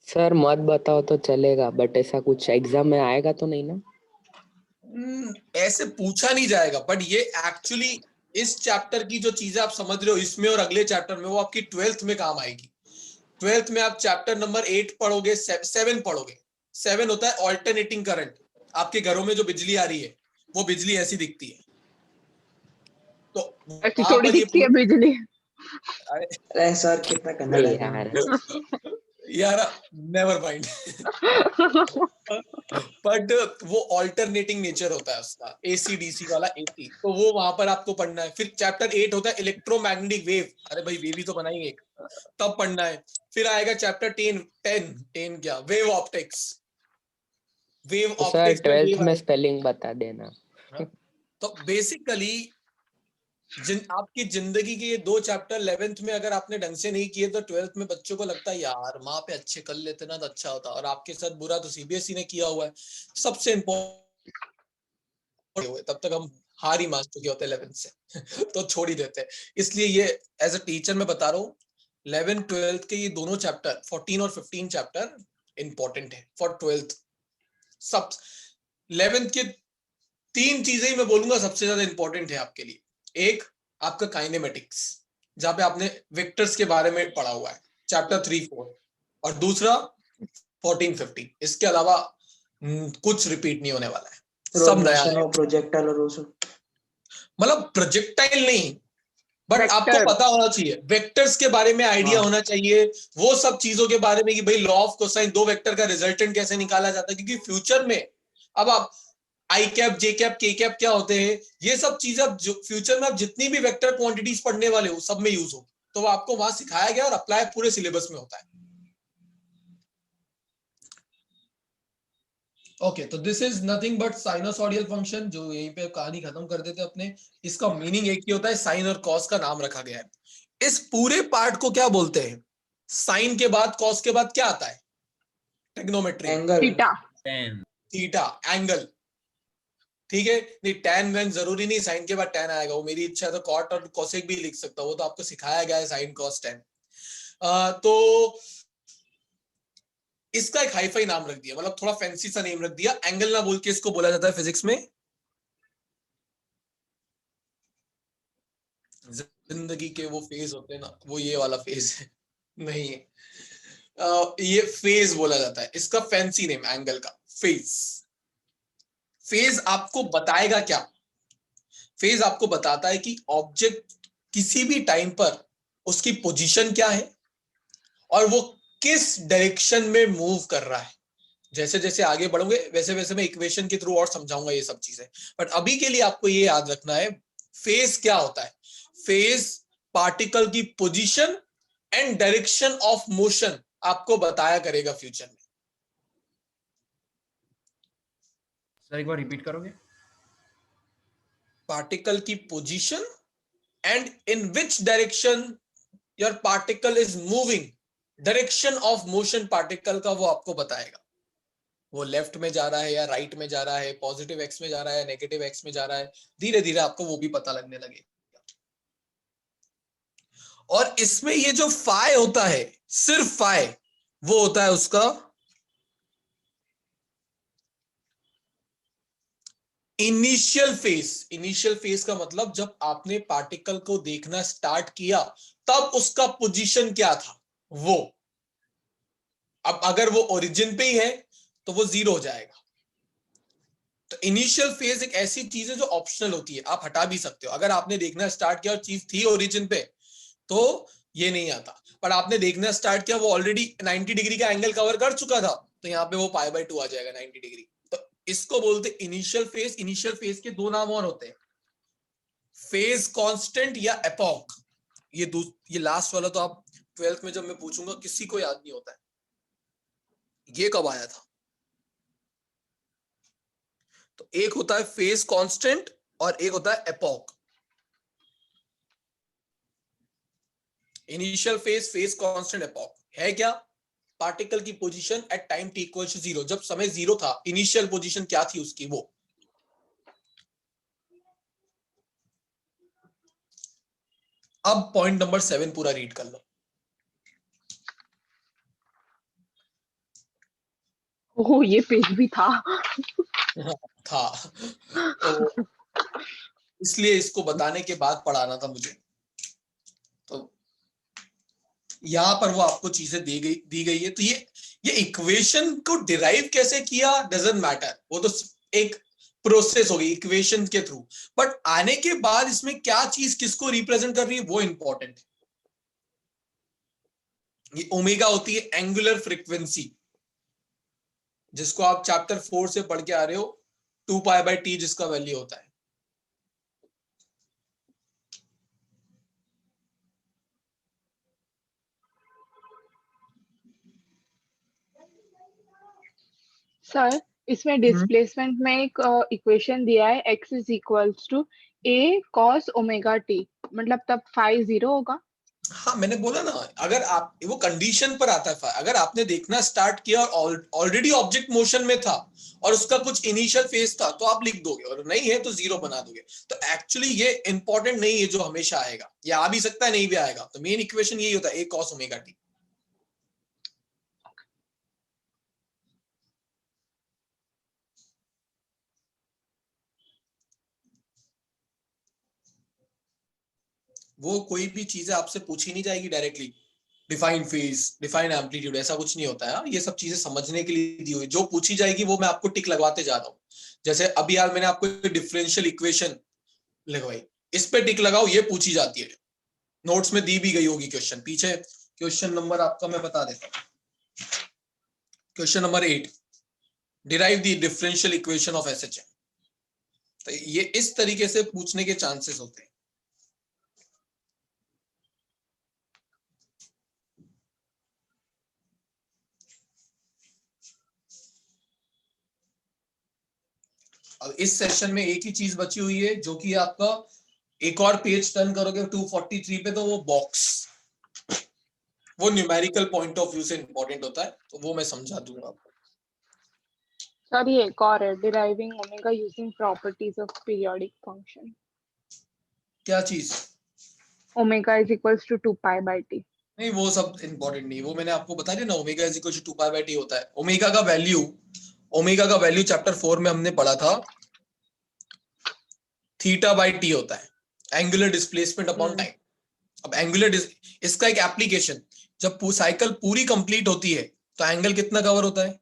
सर मत बताओ तो चलेगा, बट ऐसा कुछ एग्जाम में आएगा तो नहीं ना? ऐसे पूछा नहीं जाएगा, बट ये एक्चुअली इस चैप्टर की जो चीजें आप समझ रहे हो इसमें और अगले चैप्टर में, वो आपकी 12th में काम आएगी। 12th में आप चैप्टर नंबर 8 पढ़ोगे, 7 पढ़ोगे। 7 होता है ऑल्टरनेटिंग करंट। आपके घरों में जो बिजली आ रही है वो बिजली ऐसी दिखती है, तो ऐसी थोड़ी दिखती है बिजली। अरे सर कितना गंदा नहीं लगा। यार। यार नेवर माइंड। बट वो ऑल्टरनेटिंग नेचर होता है उसका, एसी डीसी वाला एसी, तो वो वहां पर आपको पढ़ना है। फिर चैप्टर 8 होता है इलेक्ट्रोमैग्नेटिक वेव, अरे भाई वेव ही तो बनाएंगे एक, तब पढ़ना है। फिर आएगा चैप्टर 10 क्या, वेव ऑप्टिक्स। वेव तो सर ऑप्टिक्स 12th में स्पेलिंग बता देना। तो बेसिकली आपकी जिंदगी के ये 2 चैप्टर 11th में अगर आपने ढंग से नहीं किए तो 12th में बच्चों को लगता है यार वहां पे अच्छे कर लेते ना तो अच्छा होता, और आपके साथ बुरा तो सीबीएसई ने किया हुआ है। सबसे इम्पोर्टेंट, तब तक हम हार ही मान चुके होते 11th से। तो छोड़ ही देते हैं। इसलिए ये एज अ टीचर मैं बता रहा हूँ, 11 12th के ये दोनों चैप्टर 14 और 15 चैप्टर इंपॉर्टेंट है फॉर 12th। सब 11th के 3 चीजें ही मैं बोलूंगा सबसे ज्यादा इंपॉर्टेंट है आपके लिए। एक आपका काइनेमेटिक्स, जहां पे आपने वेक्टर्स के बारे में पढ़ा हुआ है, चैप्टर 3 4, और दूसरा 14 15। इसके अलावा कुछ रिपीट नहीं होने वाला है, सब नया है। प्रोजेक्टाइल और वो सब, मतलब प्रोजेक्टाइल नहीं, बट आपको Vector. पता होना चाहिए, वेक्टर्स के बारे में आइडिया हाँ। होना चाहिए, वो सब चीजों के बारे में कि भाई लॉ ऑफ कोसाइन, 2 वेक्टर का रिजल्टेंट कैसे निकाला जाता है, क्योंकि फ्यूचर में अब आप आई कैप जे कैप के कैप क्या होते हैं, ये सब चीजें अब फ्यूचर में आप जितनी भी वेक्टर क्वांटिटीज पढ़ने वाले हो सब में यूज हो, तो वो आपको वहां सिखाया गया और अप्लाई पूरे सिलेबस में होता है। ओके, तो this is nothing but sinusoidal function, जो यहीं पे कहानी खत्म कर देते अपने। इसका मीनिंग एक ही होता है, साइन और कॉस का नाम रखा गया है। इस पूरे पार्ट को क्या बोलते हैं? साइन के बाद कॉस के बाद क्या आता है trigonometry? Angle, theta. Theta, angle. ठीक है, नहीं टैन वैन जरूरी नहीं साइन के बाद टैन आएगा, वो मेरी इच्छा है तो कॉट और कोसेक भी लिख सकता हूं, वो तो आपको सिखाया गया है साइन कॉस टैन। तो इसका एक हाईफाई नाम रख दिया, मतलब थोड़ा फैंसी सा नेम रख दिया, एंगल ना बोल के इसको बोला जाता है फिजिक्स में जिंदगी के वो फेज होते हैं ना, वो ये वाला फेज है नहीं है, ये फेज बोला जाता है, इसका फैंसी नेम एंगल का फेज। फेज आपको बताएगा क्या? फेज आपको बताता है कि ऑब्जेक्ट किसी भी टाइम पर उसकी पोजीशन क्या है और वो किस डायरेक्शन में मूव कर रहा है। जैसे जैसे आगे बढ़ोगे वैसे वैसे मैं इक्वेशन के थ्रू और समझाऊंगा ये सब चीजें, बट अभी के लिए आपको ये याद रखना है फेज क्या होता है। फेज पार्टिकल की position and direction of motion आपको बताया करेगा फ्यूचर में। सर एक बार रिपीट करोगे? पार्टिकल की position and in which direction your particle is moving, direction of motion particle का वो आपको बताएगा, वो लेफ्ट में जा रहा है या राइट में जा रहा है, पॉजिटिव एक्स में जा रहा है, नेगेटिव एक्स में जा रहा है, धीरे धीरे आपको वो भी पता लगने लगेगा। और इसमें ये जो फाई होता है, सिर्फ फाई, वो होता है उसका इनिशियल फेज। इनिशियल फेज का मतलब जब आपने पार्टिकल को देखना स्टार्ट किया तब उसका पोजीशन क्या था वो। अब अगर वो ओरिजिन पे ही है तो वो 0 हो जाएगा। तो इनिशियल फेज एक ऐसी चीज है जो ऑप्शनल होती है, आप हटा भी सकते हो। अगर आपने देखना स्टार्ट किया और चीज थी ओरिजिन पे तो ये नहीं आता, पर आपने देखना स्टार्ट किया वो ऑलरेडी 90 डिग्री का एंगल कवर कर चुका था तो यहाँ पे वो π/2 आ जाएगा 90 डिग्री। तो इसको बोलते इनिशियल फेज। इनिशियल फेज के दो नाम और होते हैं, फेज कांस्टेंट या एपॉक। ये लास्ट वाला तो आप 12th में जब मैं पूछूंगा किसी को याद नहीं होता है ये कब आया था। तो एक होता है फेज कांस्टेंट और एक होता है epoch. Initial phase, phase constant, epoch है क्या? पार्टिकल की position at time t equals to 0, जब समय 0 था इनिशियल पोजीशन क्या थी उसकी वो। अब पॉइंट नंबर 7 पूरा रीड कर लो। ओह ये पेज भी था। था तो इसलिए इसको बताने के बाद पढ़ाना था मुझे। तो यहां पर वो आपको चीजें दी गई है। तो ये इक्वेशन को डिराइव कैसे किया डजंट मैटर, वो तो एक प्रोसेस होगी इक्वेशन के थ्रू। बट आने के बाद इसमें क्या चीज किसको रिप्रेजेंट कर रही है वो इंपॉर्टेंट है। ये ओमेगा होती है एंगुलर फ्रीक्वेंसी, जिसको आप चैप्टर 4 से पढ़ के आ रहे हो, 2π/t जिसका वैल्यू होता है। सर इसमें डिस्प्लेसमेंट में एक इक्वेशन दिया है x is equals to a cos omega t, मतलब तब phi 0 होगा। हाँ मैंने बोला ना, अगर आप वो कंडीशन पर आता है। अगर आपने देखना स्टार्ट किया और ऑलरेडी ऑब्जेक्ट मोशन में था और उसका कुछ इनिशियल फेज था तो आप लिख दोगे, और नहीं है तो 0 बना दोगे। तो एक्चुअली ये इंपॉर्टेंट नहीं है जो हमेशा आएगा, ये आ भी सकता है नहीं भी आएगा। तो मेन इक्वेशन यही होता है a cos ओमेगा t। वो कोई भी चीजें आपसे पूछी नहीं जाएगी directly, define phase, define amplitude, ऐसा कुछ नहीं होता है। ये सब चीजें समझने के लिए दी हुई, जो पूछी जाएगी वो मैं आपको टिक लगवाते जा रहा हूँ। जैसे अभी यार मैंने आपको डिफरेंशियल इक्वेशन लगवाई, इस पे टिक लगाओ, ये पूछी जाती है, नोट्स में दी भी गई होगी क्वेश्चन। पीछे क्वेश्चन नंबर आपका मैं बता देता हूँ, question number 8, derive the differential equation of SHM। तो ये इस तरीके से पूछने के चांसेस होते हैं। अब इस सेशन में एक ही चीज बची हुई है, जो कि आपका एक और पेज टर्न करोगे 243 पे, तो वो बॉक्स, वो न्यूमेरिकल पॉइंट ऑफ व्यू से इंपॉर्टेंट होता है, तो वो मैं समझा दूंगा आपको। सर ये एक और है, deriving omega using properties of periodic function. क्या चीज? Omega is equals to 2π/t। नहीं वो सब इंपॉर्टेंट नहीं, वो मैंने आपको बता दिया ना, omega is equal to 2π/t होता है। ओमेगा का वैल्यू चैप्टर 4 में हमने पढ़ा था, θ/t होता है, एंगुलर डिस्प्लेसमेंट अपॉन टाइम। अब इसका एक एप्लीकेशन, जब साइकिल पूरी कंप्लीट होती है तो एंगल कितना कवर होता है?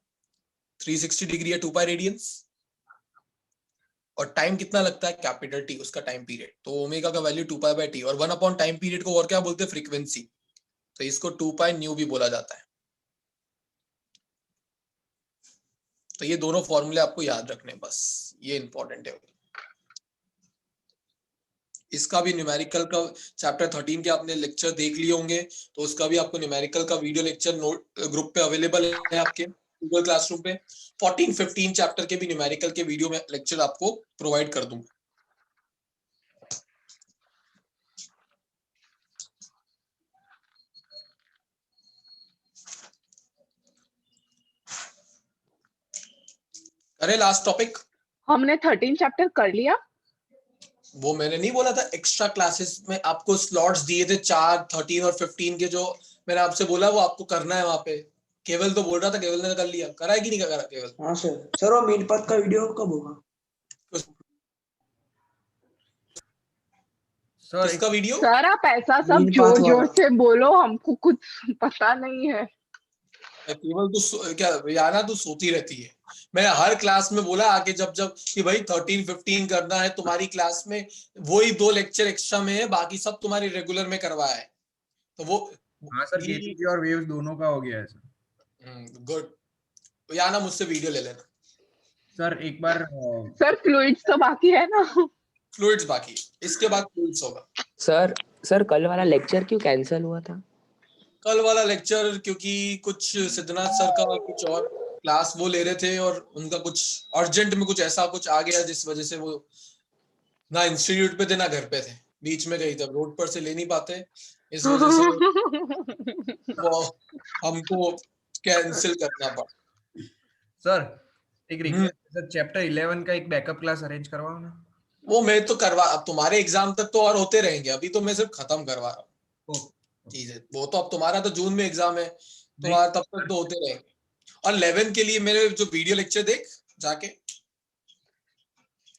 360 डिग्री या 2π रेडियंस, और टाइम कितना लगता है? कैपिटल T, उसका टाइम पीरियड। तो ओमेगा का वैल्यू 2π/t, और 1 अपॉन टाइम पीरियड को और क्या बोलते हैं? फ्रीक्वेंसी। तो इसको 2π न्यू भी बोला जाता है। तो ये दोनों फॉर्मूले आपको याद रखने, बस ये इंपॉर्टेंट है। इसका भी न्यूमेरिकल का चैप्टर 13 के आपने लेक्चर देख लिए होंगे, तो उसका भी आपको न्यूमेरिकल का वीडियो लेक्चर नोट ग्रुप पे अवेलेबल है आपके गूगल क्लासरूम पे। 14-15 चैप्टर के भी न्यूमेरिकल के वीडियो में लेक्चर आपको प्रोवाइड कर दूंगा। अरे लास्ट टॉपिक, हमने 13 चैप्टर कर लिया। वो मैंने नहीं बोला था, एक्स्ट्रा क्लासेस में आपको स्लॉट्स दिए थे 4, 13 और 15 के, जो मैंने आपसे बोला वो आपको करना है वहां पे। केवल तो बोल रहा था, केवल ने कर लिया, करा है कि नहीं करा केवल? हाँ सर वो मीट पाथ का वीडियो कब होगा? सर इसका वीडियो सर आप ऐसा सब मीन पाथ जोर जोर वाला। से बोलो, हमको कुछ पता नहीं है। केवल तो क्या याना तो सोती रहती है। मैंने हर क्लास में बोला आके जब कि भाई 13-15 करना है तुम्हारी क्लास में, वही 2 लेक्चर एक्स्ट्रा में है, बाकी सब तुम्हारी रेगुलर में करवाया है। तो वो हाँ सर, केसीसी और वेव्स दोनों का हो गया है सर। गुड। या ना मुझसे वीडियो ले लेना। सर एक बार सर फ्लूइड्स तो बाकी है ना? फ्लूइड्स बाकी, इसके बाद फ्लूइड्स होगा। सर कल वाला लेक्चर क्यों कैंसिल हुआ था? कल वाला लेक्चर क्योंकि कुछ सिद्धनाथ सर का कुछ और क्लास वो ले रहे थे और उनका कुछ अर्जेंट में कुछ ऐसा कुछ आ गया जिस वजह से वो ना इंस्टीट्यूट पे थे ना घर पे थे, बीच में गई तब रोड पर से ले नहीं पाते, इस वजह से वो हमको कैंसिल करना पड़ा। सर एक रिक्वेस्ट, सर चैप्टर 11 का एक बैकअप क्लास अरेंज करवाओ ना। वो मैं तो करवा, अब तुम्हारे एग्जाम तक तो और होते रहेंगे, अभी तो मैं सिर्फ खत्म करवा रहा हूँ चीजें। वो तो अब तुम्हारा तो जून में एग्जाम है, तुम्हारा तब तक तो होते रहेंगे। और 11 के लिए मेरे जो वीडियो लेक्चर देख जाके।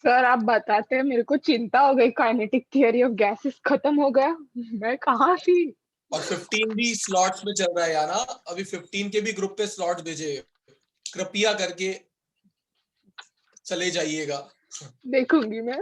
सर आप बताते हैं, मेरे को चिंता हो गई, काइनेटिक थियरी ऑफ गैसेस खत्म हो गया, मैं कहाँ थी? और 15 भी स्लॉट्स में चल रहा है याना, अभी 15 के भी ग्रुप पे स्लॉट भेजे, कृपया करके चले जाइएगा। देखूंगी मैं,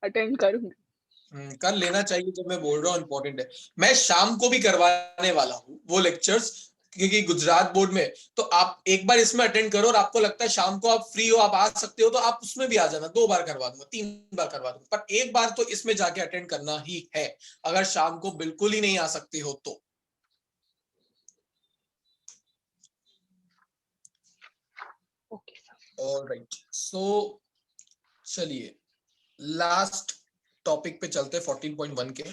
अटेंड करूंगी। कर लेना चाहिए, जब मैं बोल रहा हूँ इम्पोर्टेंट है। मैं शाम को भी करवाने वाला हूँ वो लेक्चर्स, क्योंकि गुजरात बोर्ड में, तो आप एक बार इसमें अटेंड करो और आपको लगता है शाम को आप फ्री हो, आप आ सकते हो, तो आप उसमें भी आ जाना। 2 बार करवा दूंगा, 3 बार करवा दूंगा, पर एक बार तो इसमें जाके अटेंड करना ही है, अगर शाम को बिल्कुल ही नहीं आ सकते हो तो। Okay sir. ऑलराइट, सो चलिए लास्ट टॉपिक पे चलते हैं 14.1 के।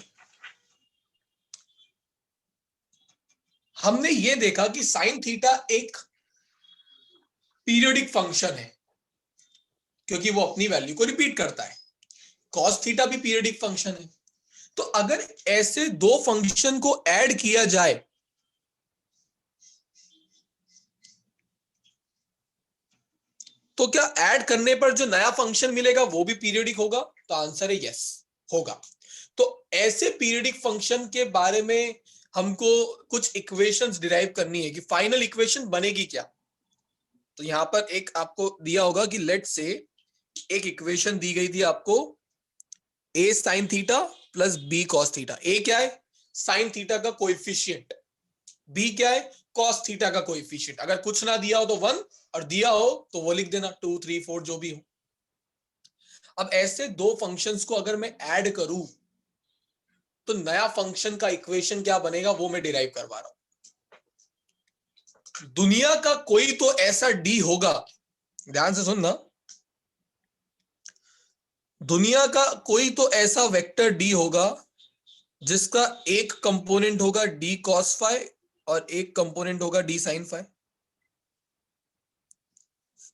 हमने ये देखा कि साइन थीटा एक पीरियोडिक फंक्शन है क्योंकि वो अपनी वैल्यू को रिपीट करता है। कॉस थीटा भी पीरियोडिक फंक्शन है। तो अगर ऐसे दो फंक्शन को ऐड किया जाए तो क्या ऐड करने पर जो नया फंक्शन मिलेगा वो भी पीरियोडिक होगा? तो आंसर है यस, होगा। तो ऐसे पीरियोडिक फंक्शन के बारे में हमको कुछ इक्वेशंस डिराइव करनी है कि फाइनल इक्वेशन बनेगी क्या। तो यहां पर एक आपको दिया होगा कि लेट से एक इक्वेशन दी गई थी आपको, a sin theta plus b cos theta. a क्या है? sin थीटा का कोएफिशिएंट। b क्या है? cos थीटा का कोएफिशिएंट। अगर कुछ ना दिया हो तो 1 और दिया हो तो वो लिख देना 2 3 4 जो भी हो। अब ऐसे दो फंक्शंस को अगर मैं ऐड करूं तो नया फंक्शन का इक्वेशन क्या बनेगा वो मैं डिराइव करवा रहा हूं। दुनिया का कोई तो ऐसा d होगा, ध्यान से सुनना, दुनिया का कोई तो ऐसा वेक्टर d होगा जिसका एक कंपोनेंट होगा d cos फाइ और एक कंपोनेंट होगा d sin फाइ।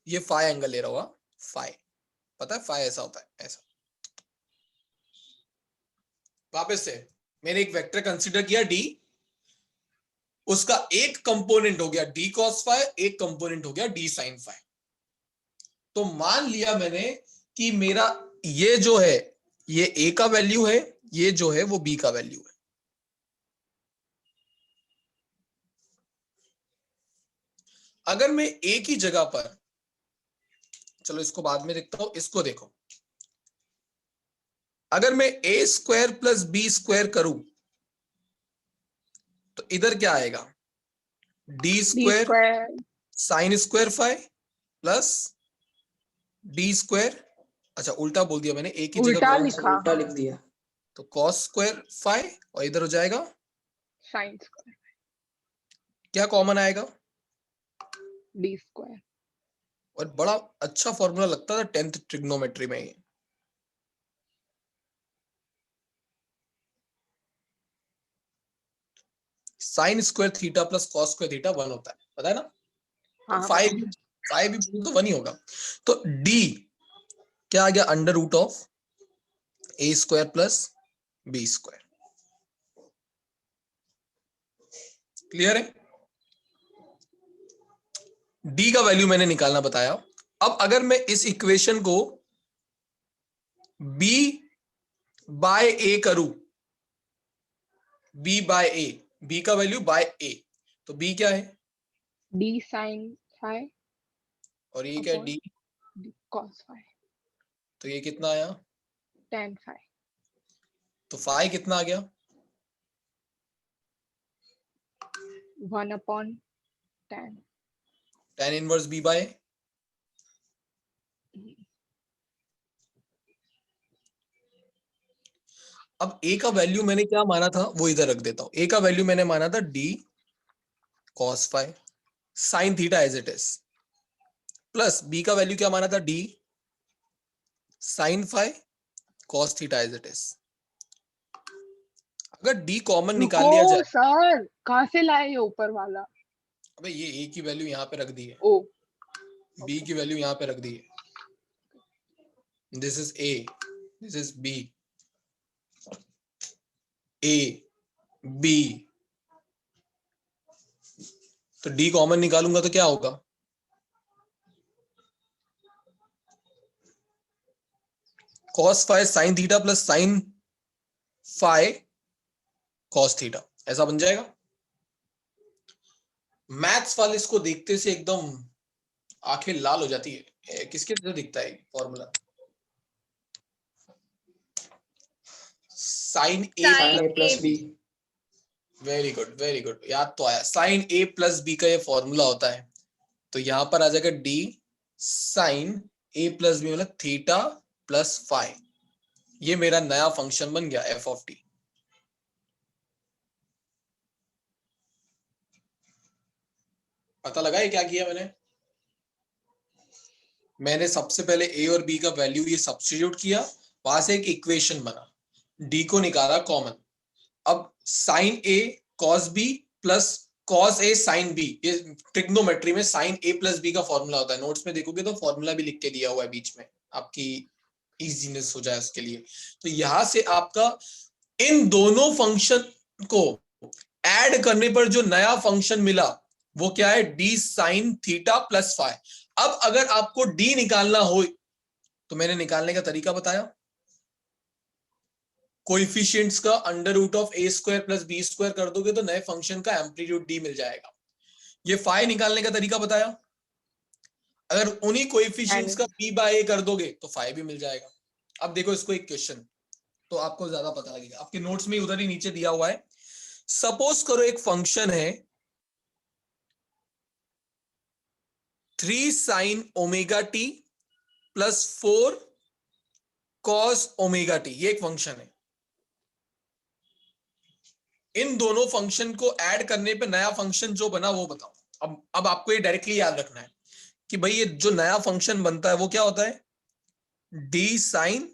ये फाइ एंगल ले रहा होगा, फाइ, पता है फाइ ऐसा होता है, ऐसा। वापस से मैंने एक वेक्टर कंसीडर किया d, उसका एक कंपोनेंट हो गया d cos फाइ, एक कंपोनेंट हो गया d sin फाइ। तो मान लिया मैंने कि मेरा ये जो है ये a का वैल्यू है, ये जो है वो b का वैल्यू है। अगर मैं a की जगह पर, चलो इसको बाद में देखता हूं, इसको देखो, अगर मैं a square plus b square करूं तो इधर क्या आएगा? d square sine square phi plus d square, अच्छा उल्टा बोल दिया मैंने, a की उल्टा जगह लिखा, उल्टा लिख दिया। तो cos स्क्वायर फाइ और इधर हो जाएगा साइन स्क्वायर क्या कॉमन आएगा? D square. और बड़ा अच्छा फॉर्मूला लगता था 10th ट्रिग्नोमेट्री में ये। Sine square theta plus cos square theta 1 होता है, पता है ना? तो हाँ, फाइव भी तो 1 ही होगा। तो d क्या आ गया? Under root of a square plus b square. Clear है? d का वैल्यू मैंने निकालना बताया। अब अगर मैं इस इक्वेशन को b बाय a करूं, b बाय a, b का वैल्यू बाय a, तो b क्या है? डी साइन फाइ और ये क्या है? d, कॉस फाइ तो ये कितना आया? tan phi. तो फाइ कितना आ गया? 1/tan। tan inverse b by अब a का वैल्यू मैंने क्या माना था वो इधर रख देता हूं. a का वैल्यू मैंने माना था d cos phi sin theta as it is plus b का वैल्यू क्या माना था d sin phi cos theta as it is. अगर d कॉमन निकाल लिया रुको जाए, सर, कहाँ से लाए ये ऊपर वाला? अबे ये a की वैल्यू यहाँ पे रख दी है, ओ b की वैल्यू यहाँ पे रख दी है. This is a, this is b, a b. तो d कॉमन निकालूंगा तो क्या होगा? cos phi sin theta plus sin phi cos theta, ऐसा बन जाएगा. मैथ्स वाले इसको देखते से एकदम आंखें लाल हो जाती है. किसके तरह दिखता है formula? Sine a sin a plus b. Very good, very good, याद तो आया. साइन ए प्लस बी का ये फॉर्मूला होता है. तो यहां पर आ जाएगा डी साइन ए प्लस बी मतलब थीटा प्लस फाई. ये मेरा नया फंक्शन बन गया एफ ऑफ टी. पता लगा ये क्या किया मैंने सबसे पहले a और b का वैल्यू ये सब्स्टिट्यूट किया, वहां से एक इक्वेशन बना, d को निकाला कॉमन. अब sine a cos b plus cos a sin b, ये ट्रिग्नोमेट्री में साइन a प्लस b का फॉर्मूला होता है. नोट्स में देखोगे तो फॉर्मूला भी लिख के दिया हुआ है बीच में, आपकी इजीनेस हो जाए उसके लिए. तो यहां से आपका इन दोनों फंक्शन को ऐड करने पर जो नया फंक्शन मिला वो क्या है? D sine theta plus phi. अब अगर आपको डी निकालना हो तो मैंने निकालने का तरीका बताया, कोएफिशिएंट्स का under root of a square plus b square कर दोगे तो नए फंक्शन का एम्पलीट्यूड डी मिल जाएगा. ये फाई निकालने का तरीका बताया, अगर उन्हीं कोएफिशिएंट्स का बी बाय ए कर दोगे तो फाई भी मिल जाएगा. अब देखो इसको एक क्वेश्चन तो आपको ज्यादा पता लगेगा, आपके नोट्स में उधर ही नीचे दिया हुआ है. सपोज करो एक फंक्शन है 3 sin omega T plus 4 cos omega T, ये एक फंक्शन है. इन दोनों फंक्शन को ऐड करने पे नया फंक्शन जो बना वो बताओ. अब आपको ये डायरेक्टली याद रखना है कि भाई ये जो नया फंक्शन बनता है वो क्या होता है? D sine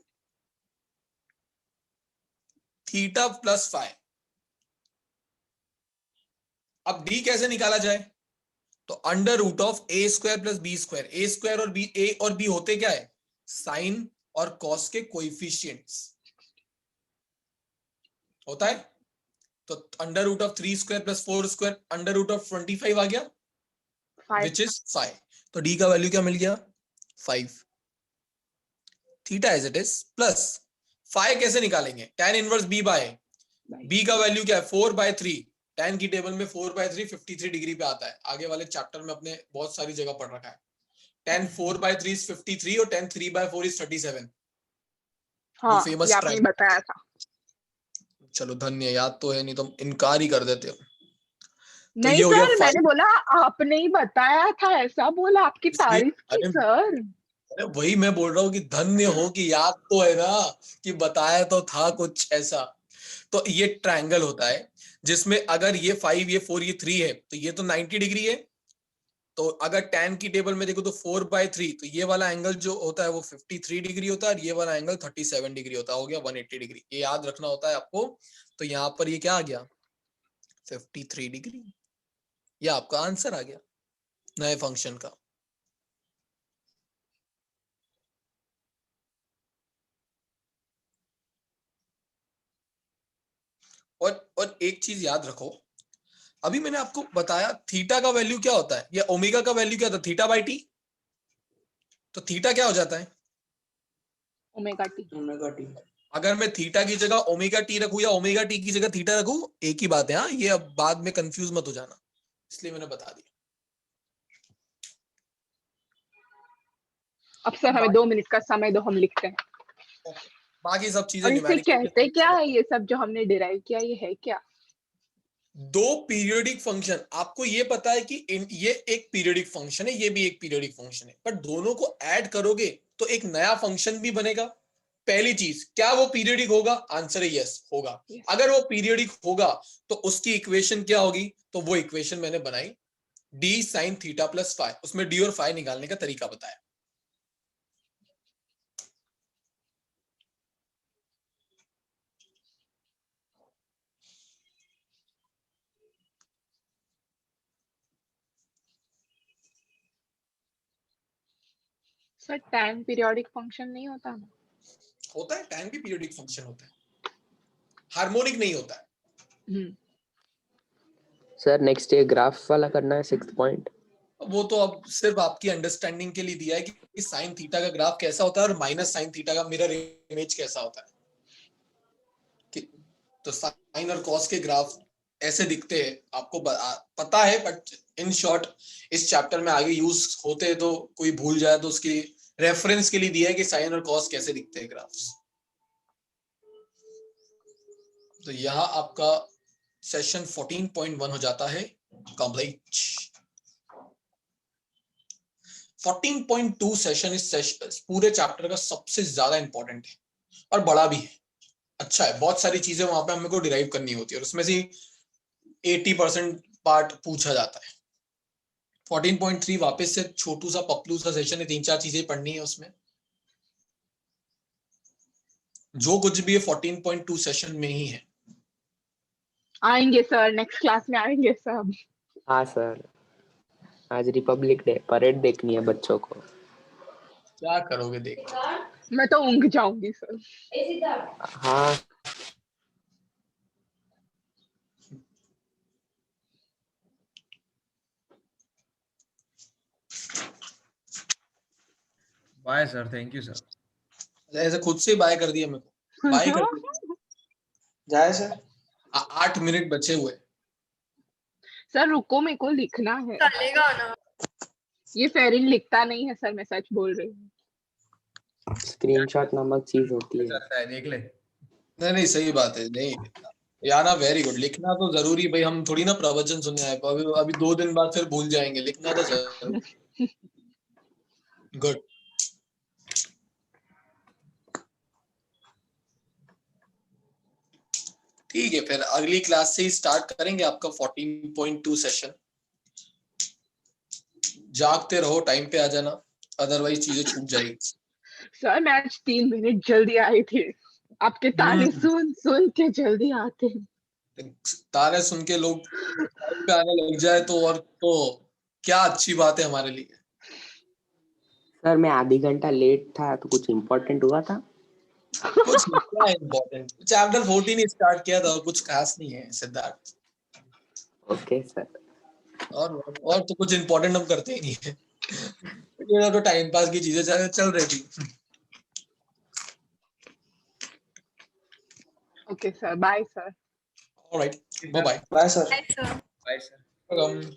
theta plus phi. अब डी कैसे निकाला जाए? तो under root of a square plus b square. A square और बी, ए और बी होते क्या है? साइन और कॉस के कोएफिशिएंट्स होता है. तो under root of 3 square plus 4 square under root of 25 आ गया, विच इज 5. तो डी का वैल्यू क्या मिल गया? 5. Theta as it is plus phi कैसे निकालेंगे? tan inverse b by b का वैल्यू क्या है? 4/3. tan की टेबल में 4/3 53 डिग्री पे आता है. आगे वाले चैप्टर में अपने बहुत सारी जगह पढ़ रखा है. tan 4/3 इज 53 और tan 3/4 इज 37. हाँ, फेमस ये आपने बताया था. चलो धन्य, याद तो है, नहीं तो इनकार ही कर देते हो. तो नहीं ये हो गया सर, 5. मैंने बोला आपने ही बताया था, ऐसा बोला, आपकी तारीफ की अरे सर. अरे वही मैं बोल रहा हूँ कि धन्य हो कि याद तो है ना कि बताया तो था कुछ ऐसा. तो ये ट्रायंगल होता है जिसमें अगर ये 5 ये 4 ये 3 है तो ये तो 90 डिग्री है. तो अगर tan की टेबल में देखो तो 4/3, तो ये वाला एंगल जो होता है वो 53 डिग्री होता है और ये वाला एंगल 37 डिग्री होता है. हो गया 180 डिग्री. ये याद रखना होता है आपको. तो यहाँ पर ये क्या आ गया? 53 डिग्री. ये आपका आंसर आ गया नए फंक्शन का. और एक चीज याद रखो, अभी मैंने आपको बताया थीटा का वैल्यू क्या होता है या ओमेगा का वैल्यू क्या होता है? Theta by T. तो थीटा क्या हो जाता है? Omega T. Omega T. अगर मैं थीटा की जगह ओमेगा टी रखूं या ओमेगा टी की जगह थीटा रखूं, एक ही बात है. हाँ, ये अब बाद में कंफ्यूज मत हो जाना, इसलिए मैंने बता दिया. अब सर हमें 2 मिनट का समय दो, हम लिखते हैं. बाकी सब चीजें और इसे न्यूमेरिकल कहते क्या है? ये सब जो हमने डिराइव किया ये है क्या? दो पीरियोडिक फंक्शन, आपको ये पता है कि ये एक पीरियोडिक फंक्शन है, ये भी एक पीरियोडिक फंक्शन है, पर दोनों को ऐड करोगे तो एक नया फंक्शन भी बनेगा। पहली चीज, क्या वो पीरियोडिक होगा? आंसर है यस, होगा। Yes. अगर वो पीरियोडिक होगा तो उसकी इक्वेशन क्या होगी? तो वो इक्वेशन मैंने बनाई, d sin theta plus phi. उसमें d और फाइ निकालने का तरीका बताया। सर टाइम पीरियोडिक फंक्शन नहीं होता ना? होता है, टाइम भी पीरियोडिक फंक्शन होता है, हार्मोनिक नहीं होता है। सर नेक्स्ट ये ग्राफ वाला करना है 6th पॉइंट। वो तो अब सिर्फ आपकी अंडरस्टैंडिंग के लिए दिया है कि साइन थीटा का ग्राफ कैसा होता है और माइनस साइन थीटा का मिरर इमेज कैसा होता है। तो साइन और कॉस के ग्राफ ऐसे दिखते हैं, आपको पता है, बट इन शॉर्ट इस चैप्टर में आगे यूज होते हैं, तो कोई भूल जाए तो उसकी रेफरेंस के लिए दिया है कि साइन और कॉस कैसे दिखते हैं ग्राफ्स। तो यहाँ आपका सेशन 14.1 हो जाता है कंप्लीट। 14.2 सेशन इस पूरे चैप्टर का सबसे ज्यादा इंपॉर्टेंट है और बड़ा भी है, अच्छा है। बहुत सारी चीजें वहां पे हमको डिराइव करनी होती है और उसमें से 80% पार्ट पूछा जाता है। 14.3 वापस से छोटू सा पपलू सा सेशन है, 3-4 चीजें पढ़नी है उसमें। जो कुछ भी है 14.2 सेशन में ही है। आएंगे सर, नेक्स्ट क्लास में आएंगे सब। हाँ सर, आज रिपब्लिक डे, परेड देखनी है बच्चों को। क्या करोगे देख? मैं तो ऊँघ जाऊंगी सर। हाँ bye sir, thank you sir. ऐसे खुद से बाय कर दिया मेरे को, बाय कर दिया। जाए सर। 8 मिनट बचे हुए। सर रुको, मेरे को लिखना है। चलेगा ना? ये फेरिन लिखता नहीं है सर, मैं सच बोल रही हूँ। स्क्रीनशॉट नामक चीज होती है। चलता है, देख ले। नहीं नहीं, सही बात है। नहीं याना, वेरी गुड। लिखना तो जरूरी भाई, हम थोड़ी ना प्रवचन सुनने आए, अभी 2 दिन बाद फिर भूल जाएंगे। लिखना तो जरूरी। गुड। ठीक है, फिर अगली क्लास से ही स्टार्ट करेंगे आपका 14.2 सेशन। जागते रहो, टाइम पे आ जाना, अदरवाइज चीजें छूट जाएगी। सर मैं आज 3 मिनट जल्दी आई थी, आपके ताने सुन सुन के जल्दी आते हैं। तारे सुन के लोग टाइम पे आने लग जाए तो और तो क्या अच्छी बात है हमारे लिए। सर मैं आधी घंटा लेट था तो कुछ इम्पोर्टेंट हुआ था? कुछ क्या इम्पोर्टेंट, चैप्टर 14 ही स्टार्ट किया था, कुछ खास नहीं है सिद्धार्थ। Okay sir. और तो कुछ इम्पोर्टेंट हम करते ही नहीं है। ये तो टाइम पास की चीजें चल रही थी। Okay sir, bye sir. Alright, bye bye. Bye sir. Bye sir. Bye sir. Welcome.